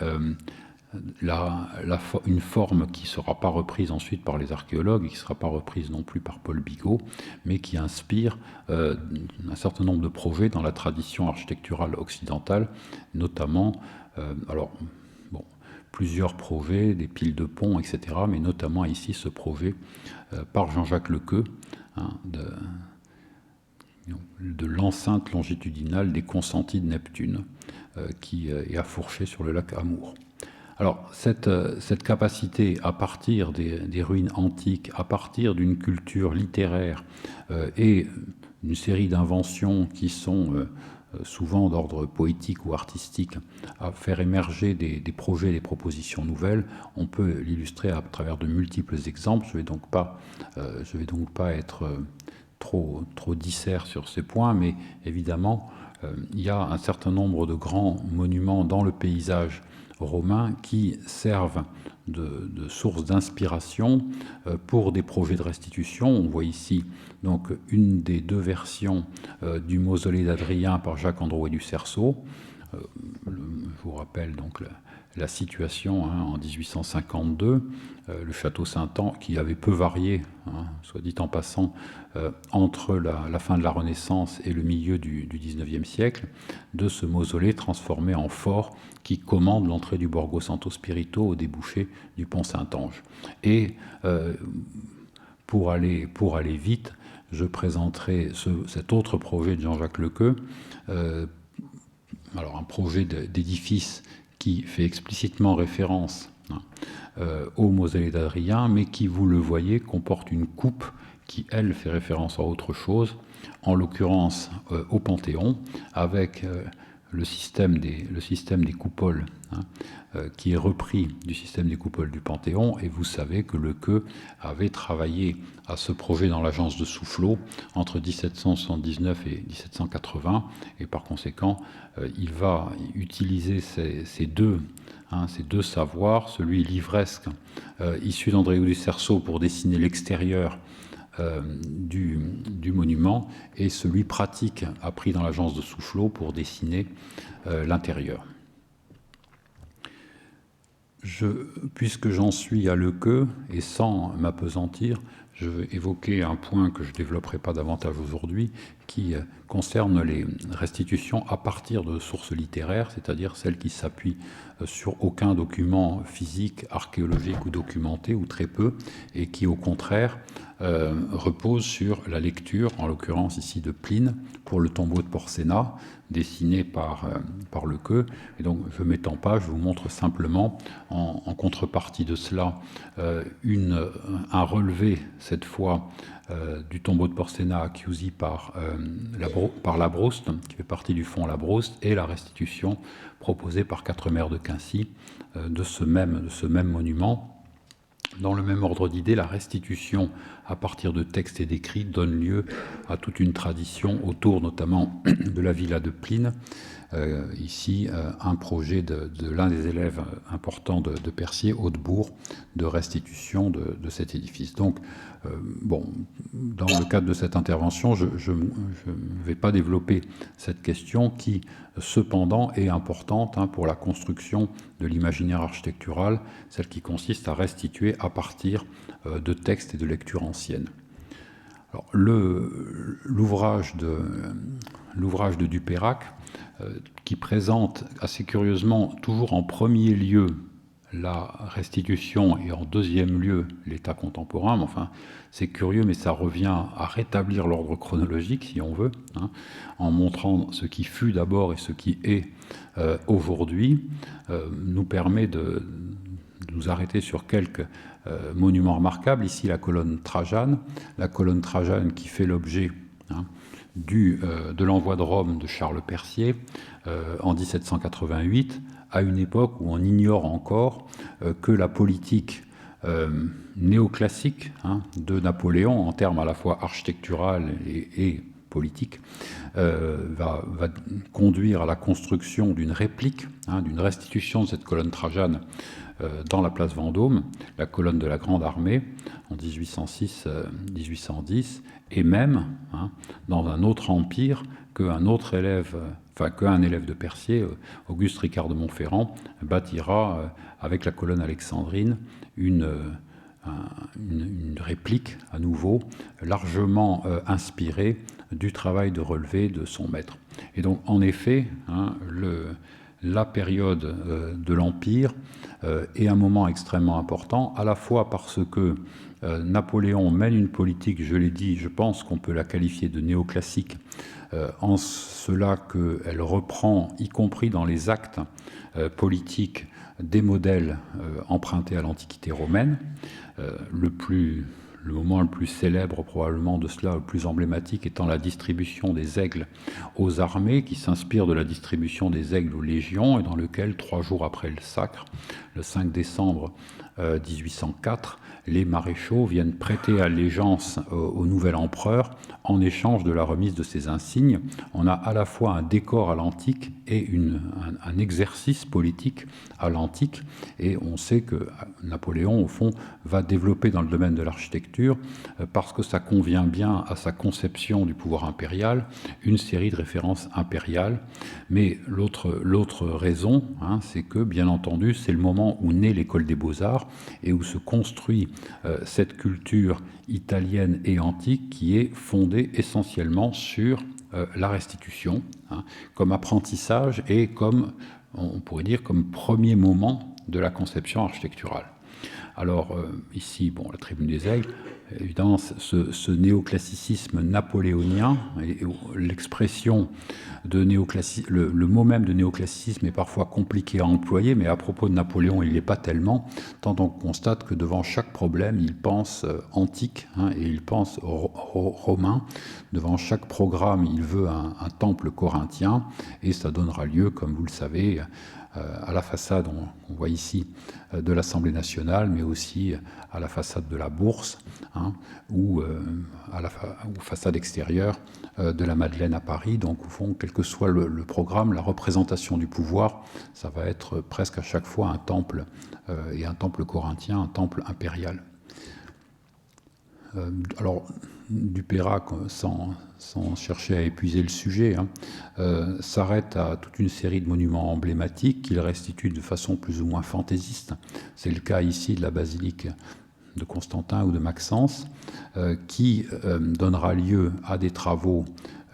Speaker 1: une forme qui ne sera pas reprise ensuite par les archéologues, et qui ne sera pas reprise non plus par Paul Bigot, mais qui inspire un certain nombre de projets dans la tradition architecturale occidentale, notamment, plusieurs projets, des piles de ponts, etc., mais notamment ici ce projet par Jean-Jacques Lequeux, de l'enceinte longitudinale des Consentis de Neptune, qui est à Fourché sur le lac Amour. Alors, cette capacité, à partir des ruines antiques, à partir d'une culture littéraire et une série d'inventions qui sont souvent d'ordre poétique ou artistique, à faire émerger des projets, des propositions nouvelles, on peut l'illustrer à travers de multiples exemples. Je vais donc pas être trop disert sur ces points, mais évidemment, il y a un certain nombre de grands monuments dans le paysage romain qui servent de source d'inspiration pour des projets de restitution. On voit ici donc une des deux versions du mausolée d'Adrien par Jacques Androuet du Cerceau. Je vous rappelle donc la situation en 1852, le château Saint-An, qui avait peu varié, soit dit en passant, entre la fin de la Renaissance et le milieu du XIXe siècle, de ce mausolée transformé en fort qui commande l'entrée du Borgo Santo Spirito au débouché du pont Saint-Ange. Et pour aller vite, je présenterai cet autre projet de Jean-Jacques Lequeux, alors un projet d'édifice qui fait explicitement référence au mausolée d'Adrien, mais qui, vous le voyez, comporte une coupe qui, elle, fait référence à autre chose, en l'occurrence au Panthéon, avec le système des coupoles, qui est repris du système des coupoles du Panthéon. Et vous savez que Lequeux avait travaillé à ce projet dans l'agence de Soufflot entre 1779 et 1780, et par conséquent, il va utiliser ces deux savoirs, celui livresque issu d'Andréou du Cerceau pour dessiner l'extérieur du monument, et celui pratique appris dans l'agence de Soufflot pour dessiner l'intérieur. Puisque j'en suis à Lequeux, et sans m'apesantir, je vais évoquer un point que je ne développerai pas davantage aujourd'hui, qui concerne les restitutions à partir de sources littéraires, c'est-à-dire celles qui s'appuient sur aucun document physique, archéologique ou documenté, ou très peu, et qui au contraire reposent sur la lecture, en l'occurrence ici de Pline, pour le tombeau de Porséna, dessiné par Lequeux. Et donc, je ne m'étends pas, je vous montre simplement, en contrepartie de cela, un relevé, cette fois, du tombeau de Porséna à Chiusi par Labrouste, qui fait partie du fonds Labrouste, et la restitution proposée par Quatremère de Quincy de ce même monument. Dans le même ordre d'idées, la restitution à partir de textes et d'écrits donne lieu à toute une tradition autour notamment de la villa de Pline. Ici, un projet de l'un des élèves importants de Percier, Hautebourg, de restitution de cet édifice. Donc, dans le cadre de cette intervention, je ne vais pas développer cette question qui, cependant, est importante pour la construction de l'imaginaire architectural, celle qui consiste à restituer à partir de textes et de lectures anciennes. Alors, l'ouvrage de Dupeyrac, qui présente assez curieusement toujours en premier lieu la restitution et en deuxième lieu l'état contemporain. Mais enfin, c'est curieux, mais ça revient à rétablir l'ordre chronologique, si on veut, en montrant ce qui fut d'abord et ce qui est aujourd'hui, nous permet de nous arrêter sur quelques monuments remarquables. Ici, la colonne Trajane qui fait l'objet de l'envoi de Rome de Charles Percier en 1788, à une époque où on ignore encore que la politique néoclassique de Napoléon, en termes à la fois architectural et politique, va conduire à la construction d'une réplique, d'une restitution de cette colonne Trajane dans la place Vendôme, la colonne de la Grande Armée, en 1806-1810, et même dans un autre empire qu'un élève de Percier, Auguste Ricard de Montferrand, bâtira avec la colonne alexandrine une réplique à nouveau largement inspirée du travail de relevé de son maître. Et donc en effet, la période de l'Empire est un moment extrêmement important, à la fois parce que Napoléon mène une politique, je l'ai dit, je pense qu'on peut la qualifier de néoclassique, en cela qu'elle reprend, y compris dans les actes politiques, des modèles empruntés à l'Antiquité romaine. Le moment le plus célèbre probablement de cela, le plus emblématique, étant la distribution des aigles aux armées, qui s'inspire de la distribution des aigles aux légions, et dans lequel, 3 jours après le sacre, le 5 décembre 1804, les maréchaux viennent prêter allégeance au nouvel empereur en échange de la remise de ces insignes. On a à la fois un décor à l'antique et un exercice politique à l'antique, et on sait que Napoléon, au fond, va développer dans le domaine de l'architecture, parce que ça convient bien à sa conception du pouvoir impérial, une série de références impériales. Mais l'autre raison, c'est que, bien entendu, c'est le moment où naît l'école des beaux-arts et où se construit cette culture italienne et antique qui est fondée essentiellement sur la restitution, comme apprentissage et comme, on pourrait dire, comme premier moment de la conception architecturale. Alors ici, bon, la Tribune des Aigles, évidemment, ce néoclassicisme napoléonien, et l'expression de néoclassicisme, le mot même de néoclassicisme est parfois compliqué à employer, mais à propos de Napoléon, il n'est pas tellement, tant on constate que devant chaque problème, il pense antique, et il pense romain. Devant chaque programme, il veut un temple corinthien, et ça donnera lieu, comme vous le savez, à la façade, on voit ici, de l'Assemblée nationale, mais aussi à la façade de la Bourse, ou à la façade extérieure de la Madeleine à Paris. Donc, au fond, quel que soit le programme, la représentation du pouvoir, ça va être presque à chaque fois un temple, et un temple corinthien, un temple impérial. Alors, Dupeyrac, sans chercher à épuiser le sujet, s'arrête à toute une série de monuments emblématiques qu'il restitue de façon plus ou moins fantaisiste. C'est le cas ici de la basilique de Constantin ou de Maxence, qui donnera lieu à des travaux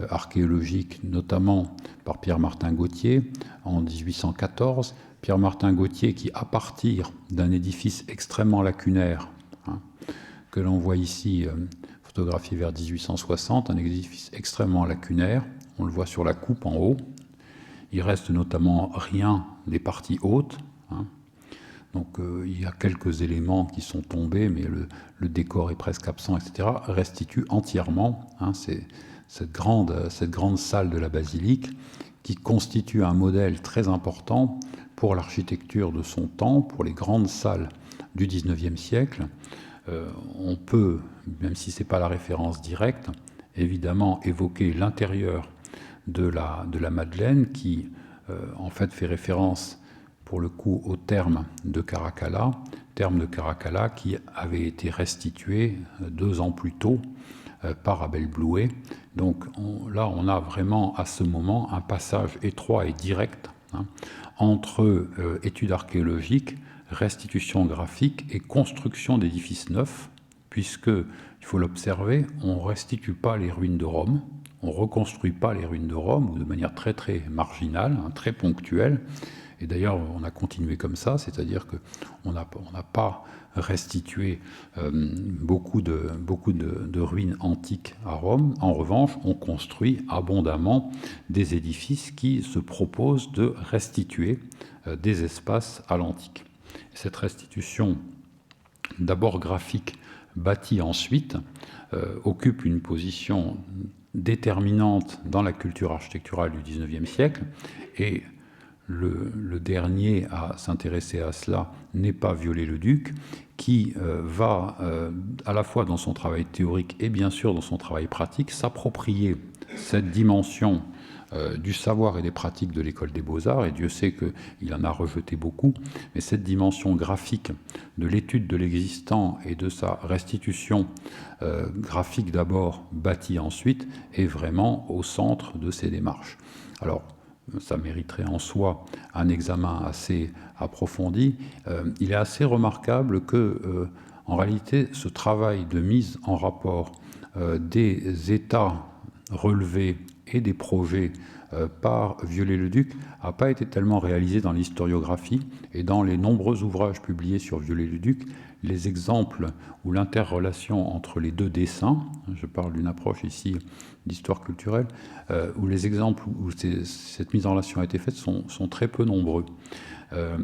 Speaker 1: archéologiques, notamment par Pierre-Martin Gauthier en 1814. Pierre-Martin Gauthier qui, à partir d'un édifice extrêmement lacunaire, que l'on voit ici, photographié vers 1860, un édifice extrêmement lacunaire. On le voit sur la coupe en haut. Il reste notamment rien des parties hautes. Donc il y a quelques éléments qui sont tombés, mais le décor est presque absent, etc. Restitue entièrement cette grande salle de la basilique qui constitue un modèle très important pour l'architecture de son temps, pour les grandes salles du XIXe siècle. On peut, même si ce n'est pas la référence directe, évidemment évoquer l'intérieur de la Madeleine qui, en fait, fait référence, pour le coup, au terme de Caracalla qui avait été restitué 2 ans plus tôt par Abel Blouet. Donc là, on a vraiment à ce moment un passage étroit et direct entre études archéologiques, restitution graphique et construction d'édifices neufs, puisque, il faut l'observer, on ne restitue pas les ruines de Rome, on ne reconstruit pas les ruines de Rome, ou de manière très très marginale, très ponctuelle. Et d'ailleurs, on a continué comme ça, c'est-à-dire qu'on n'a pas restitué beaucoup de ruines antiques à Rome. En revanche, on construit abondamment des édifices qui se proposent de restituer des espaces à l'antique. Cette restitution, d'abord graphique, bâtie ensuite, occupe une position déterminante dans la culture architecturale du XIXe siècle, et le dernier à s'intéresser à cela n'est pas Viollet-le-Duc, qui va, à la fois dans son travail théorique et bien sûr dans son travail pratique, s'approprier cette dimension du savoir et des pratiques de l'école des beaux-arts, et Dieu sait qu'il en a rejeté beaucoup, mais cette dimension graphique de l'étude de l'existant et de sa restitution graphique d'abord, bâtie ensuite, est vraiment au centre de ces démarches. Alors, ça mériterait en soi un examen assez approfondi. Il est assez remarquable que, en réalité, ce travail de mise en rapport des états relevés et des projets par Viollet-le-Duc n'a pas été tellement réalisé dans l'historiographie, et dans les nombreux ouvrages publiés sur Viollet-le-Duc, les exemples ou l'interrelation entre les deux dessins, je parle d'une approche ici d'histoire culturelle, où les exemples où cette mise en relation a été faite sont très peu nombreux.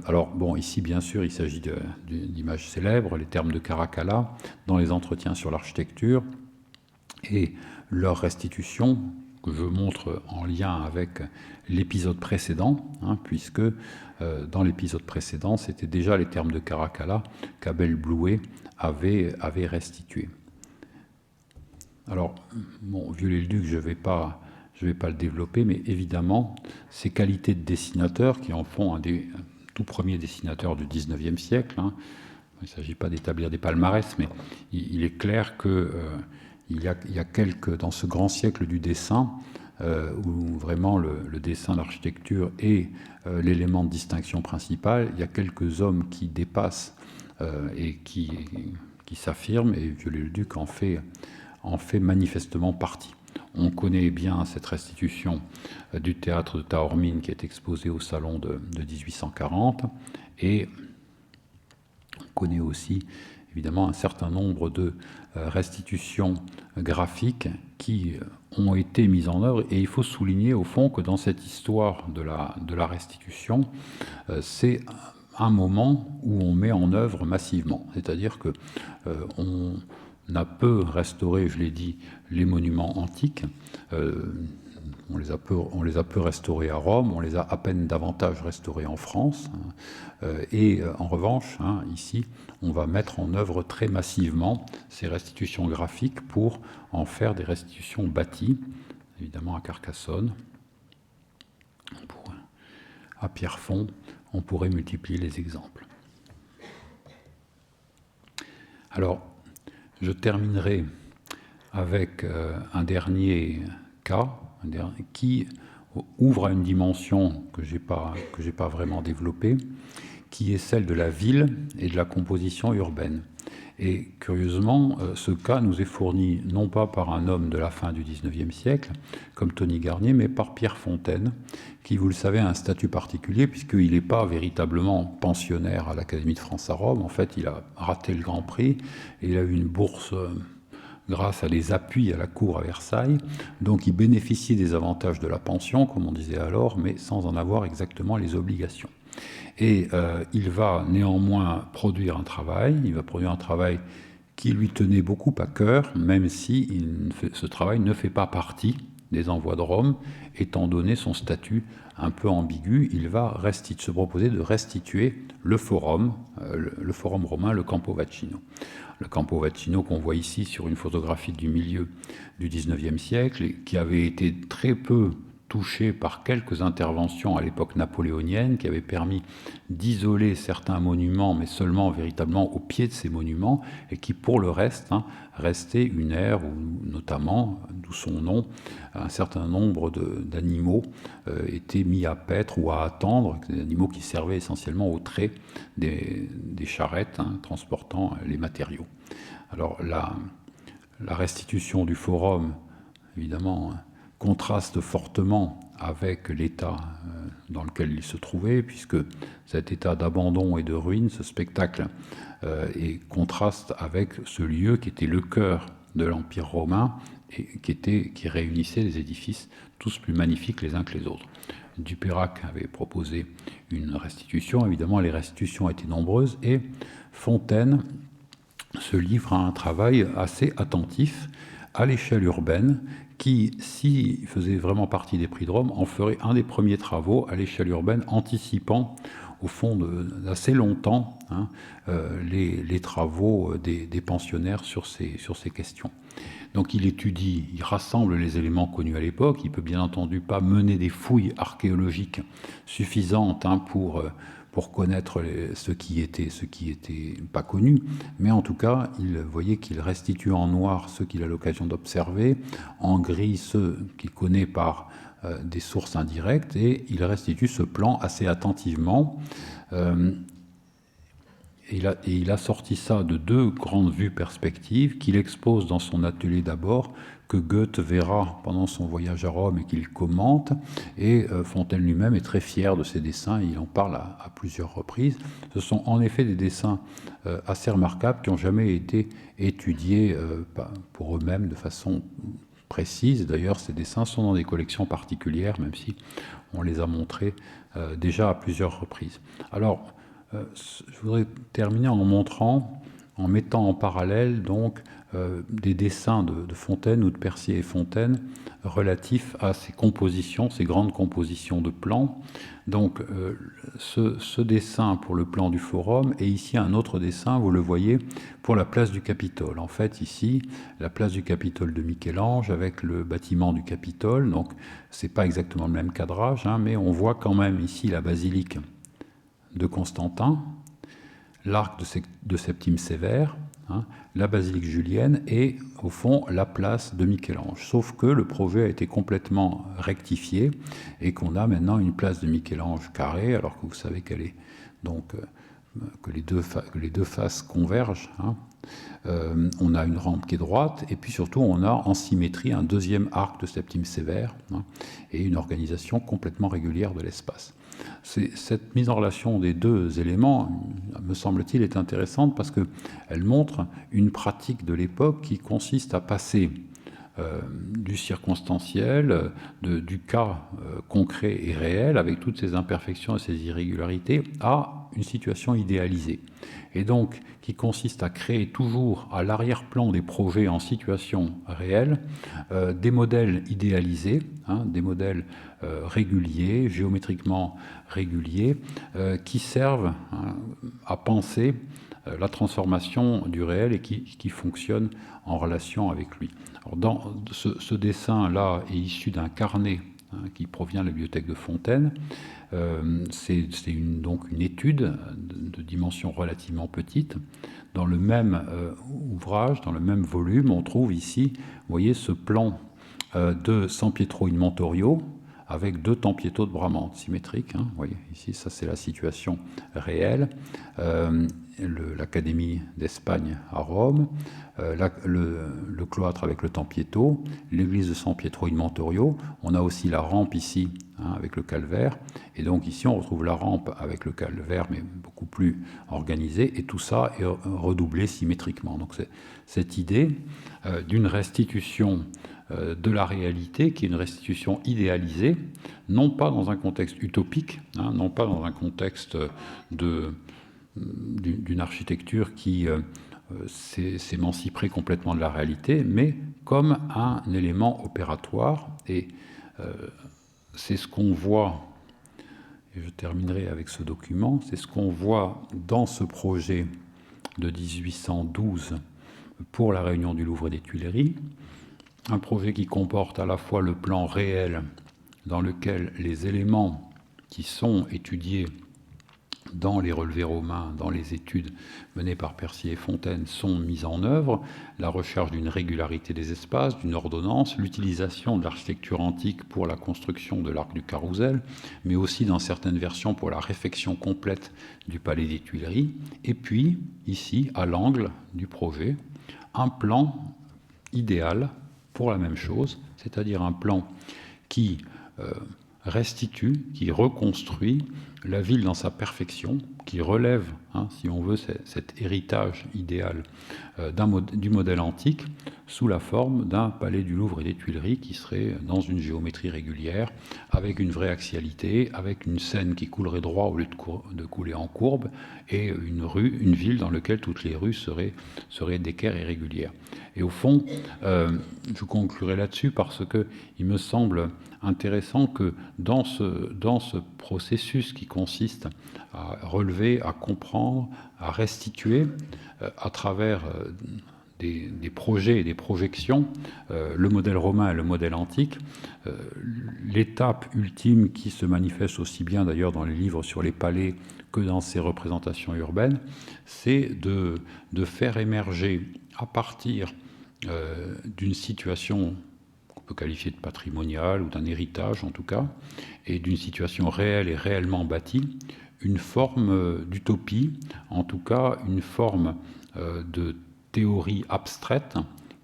Speaker 1: Alors, bon, ici, bien sûr, il s'agit d'images célèbres, les termes de Caracalla, dans les entretiens sur l'architecture, et leur restitution, que je montre en lien avec l'épisode précédent, puisque dans l'épisode précédent, c'était déjà les termes de Caracalla qu'Abel Blouet avait restitués. Alors, bon, Viollet-le-Duc, je ne vais pas le développer, mais évidemment, ces qualités de dessinateur qui en font un des tout premiers dessinateurs du XIXe siècle, il ne s'agit pas d'établir des palmarès, mais il est clair que il y a dans ce grand siècle du dessin, où vraiment le dessin, l'architecture est l'élément de distinction principal, il y a quelques hommes qui dépassent et qui s'affirment, et Viollet-le-Duc en fait manifestement partie. On connaît bien cette restitution du théâtre de Taormine qui est exposé au salon de 1840, et on connaît aussi évidemment un certain nombre de restitutions graphiques qui ont été mises en œuvre, et il faut souligner au fond que dans cette histoire de la restitution, c'est un moment où on met en œuvre massivement, c'est-à-dire que on a peu restauré, je l'ai dit, les monuments antiques. On les a peu restaurés à Rome, on les a à peine davantage restaurés en France. Et en revanche, ici, on va mettre en œuvre très massivement ces restitutions graphiques pour en faire des restitutions bâties, évidemment à Carcassonne, à Pierrefonds, on pourrait multiplier les exemples. Alors, je terminerai avec un dernier cas qui ouvre à une dimension que j'ai pas vraiment développée, qui est celle de la ville et de la composition urbaine. Et curieusement, ce cas nous est fourni non pas par un homme de la fin du XIXe siècle, comme Tony Garnier, mais par Pierre Fontaine, qui, vous le savez, a un statut particulier, puisqu'il n'est pas véritablement pensionnaire à l'Académie de France à Rome. En fait, il a raté le Grand Prix, et il a eu une bourse grâce à des appuis à la cour à Versailles. Donc il bénéficie des avantages de la pension, comme on disait alors, mais sans en avoir exactement les obligations. Et il va néanmoins produire un travail, qui lui tenait beaucoup à cœur, même si ce travail ne fait pas partie des envois de Rome, étant donné son statut un peu ambigu. Il va se proposer de restituer le forum romain, le Campo Vaccino. Le Campo Vaccino qu'on voit ici sur une photographie du milieu du XIXe siècle, et qui avait été très peu touché par quelques interventions à l'époque napoléonienne qui avaient permis d'isoler certains monuments, mais seulement véritablement au pied de ces monuments, et qui pour le reste restait une aire où notamment, d'où son nom, un certain nombre d'animaux étaient mis à paître ou à attendre, des animaux qui servaient essentiellement au trait des charrettes transportant les matériaux. Alors la restitution du forum, évidemment, contraste fortement avec l'état dans lequel il se trouvait, puisque cet état d'abandon et de ruine, ce spectacle, contraste avec ce lieu qui était le cœur de l'Empire romain et qui réunissait les édifices tous plus magnifiques les uns que les autres. Dupeyrac avait proposé une restitution, évidemment les restitutions étaient nombreuses, et Fontaine se livre à un travail assez attentif à l'échelle urbaine, qui, s'il faisait vraiment partie des prix de Rome, en ferait un des premiers travaux à l'échelle urbaine, anticipant au fond d'assez longtemps les travaux des pensionnaires sur ces questions. Donc il rassemble les éléments connus à l'époque. Il peut bien entendu pas mener des fouilles archéologiques suffisantes pour connaître ce qui était pas connu, mais en tout cas, il voyait qu'il restitue en noir ce qu'il a l'occasion d'observer, en gris ce qu'il connaît par des sources indirectes, et il restitue ce plan assez attentivement. il a sorti ça de deux grandes vues perspectives qu'il expose dans son atelier d'abord, que Goethe verra pendant son voyage à Rome et qu'il commente. Et Fontaine lui-même est très fier de ses dessins, il en parle à plusieurs reprises. Ce sont en effet des dessins assez remarquables qui n'ont jamais été étudiés pour eux-mêmes de façon précise. D'ailleurs, ces dessins sont dans des collections particulières, même si on les a montrés déjà à plusieurs reprises. Alors, je voudrais terminer en montrant, en mettant en parallèle donc des dessins de Fontaine ou de Percier et Fontaine relatifs à ces compositions, ces grandes compositions de plans. Donc ce dessin pour le plan du Forum et ici un autre dessin, vous le voyez, pour la place du Capitole. En fait ici, la place du Capitole de Michel-Ange avec le bâtiment du Capitole, donc c'est pas exactement le même cadrage, hein, mais on voit quand même ici la basilique de Constantin, l'arc de Septime Sévère, hein, la basilique julienne et au fond la place de Michel-Ange. Sauf que le projet a été complètement rectifié et qu'on a maintenant une place de Michel-Ange carrée, alors que vous savez qu'elle est donc que les deux faces convergent. Hein. On a une rampe qui est droite et puis surtout on a en symétrie un deuxième arc de Septime Sévère, hein, et une organisation complètement régulière de l'espace. Cette mise en relation des deux éléments, me semble-t-il, est intéressante parce qu'elle montre une pratique de l'époque qui consiste à passer du circonstanciel, du cas concret et réel, avec toutes ses imperfections et ses irrégularités, à une situation idéalisée. Et donc, qui consiste à créer toujours à l'arrière-plan des projets en situation réelle, des modèles idéalisés, hein, des modèles réguliers, géométriquement réguliers, qui servent hein, à penser la transformation du réel et qui fonctionnent en relation avec lui. Alors dans ce dessin-là est issu d'un carnet hein, qui provient de la bibliothèque de Fontaine. C'est donc une étude de dimension relativement petite. Dans le même ouvrage, dans le même volume, on trouve ici, vous voyez, ce plan de San Pietro in Montorio, avec deux tempietto de Bramante symétriques. Hein, vous voyez, ici, ça c'est la situation réelle. L'Académie d'Espagne à Rome, le cloître avec le tempietto, l'église de San Pietro in Montorio. On a aussi la rampe ici, hein, avec le calvaire. Et donc ici, on retrouve la rampe avec le calvaire, mais beaucoup plus organisée. Et tout ça est redoublé symétriquement. Donc c'est cette idée d'une restitution de la réalité, qui est une restitution idéalisée, non pas dans un contexte utopique, hein, non pas dans un contexte d'une architecture qui s'émanciperait complètement de la réalité, mais comme un élément opératoire. Et c'est ce qu'on voit, et je terminerai avec ce document, c'est ce qu'on voit dans ce projet de 1812 pour la réunion du Louvre et des Tuileries, un projet qui comporte à la fois le plan réel dans lequel les éléments qui sont étudiés dans les relevés romains, dans les études menées par Percier et Fontaine sont mis en œuvre, la recherche d'une régularité des espaces, d'une ordonnance, l'utilisation de l'architecture antique pour la construction de l'arc du Carrousel, mais aussi dans certaines versions pour la réfection complète du palais des Tuileries, et puis ici, à l'angle du projet, un plan idéal pour la même chose, c'est-à-dire un plan qui restitue, qui reconstruit la ville dans sa perfection, qui relève, hein, si on veut, cet héritage idéal du modèle antique sous la forme d'un palais du Louvre et des Tuileries qui serait dans une géométrie régulière, avec une vraie axialité, avec une Seine qui coulerait droit au lieu de couler en courbe, et une ville dans laquelle toutes les rues seraient d'équerre et régulières. Et au fond, je conclurai là-dessus parce qu'il me semble intéressant que dans ce processus qui consiste à relever, à comprendre, à restituer à travers des projets et des projections, le modèle romain et le modèle antique, l'étape ultime qui se manifeste aussi bien d'ailleurs dans les livres sur les palais que dans ces représentations urbaines, c'est de faire émerger à partir d'une situation qu'on peut qualifier de patrimoniale ou d'un héritage en tout cas, et d'une situation réelle et réellement bâtie, une forme d'utopie, en tout cas une forme de théorie abstraite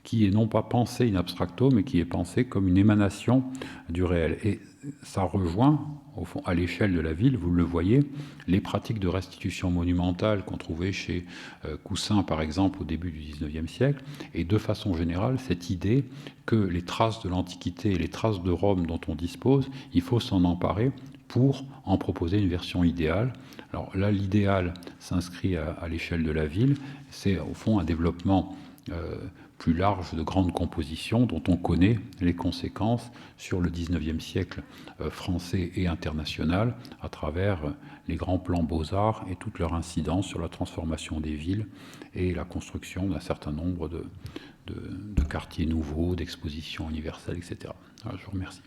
Speaker 1: qui est non pas pensée in abstracto, mais qui est pensée comme une émanation du réel. Et ça rejoint, au fond, à l'échelle de la ville, vous le voyez, les pratiques de restitution monumentale qu'on trouvait chez Cousin, par exemple, au début du XIXe siècle, et de façon générale, cette idée que les traces de l'Antiquité et les traces de Rome dont on dispose, il faut s'en emparer pour en proposer une version idéale. Alors là, l'idéal s'inscrit à l'échelle de la ville. C'est au fond un développement plus large de grandes compositions dont on connaît les conséquences sur le XIXe siècle français et international à travers les grands plans Beaux-Arts et toute leur incidence sur la transformation des villes et la construction d'un certain nombre de quartiers nouveaux, d'expositions universelles, etc. Alors, je vous remercie.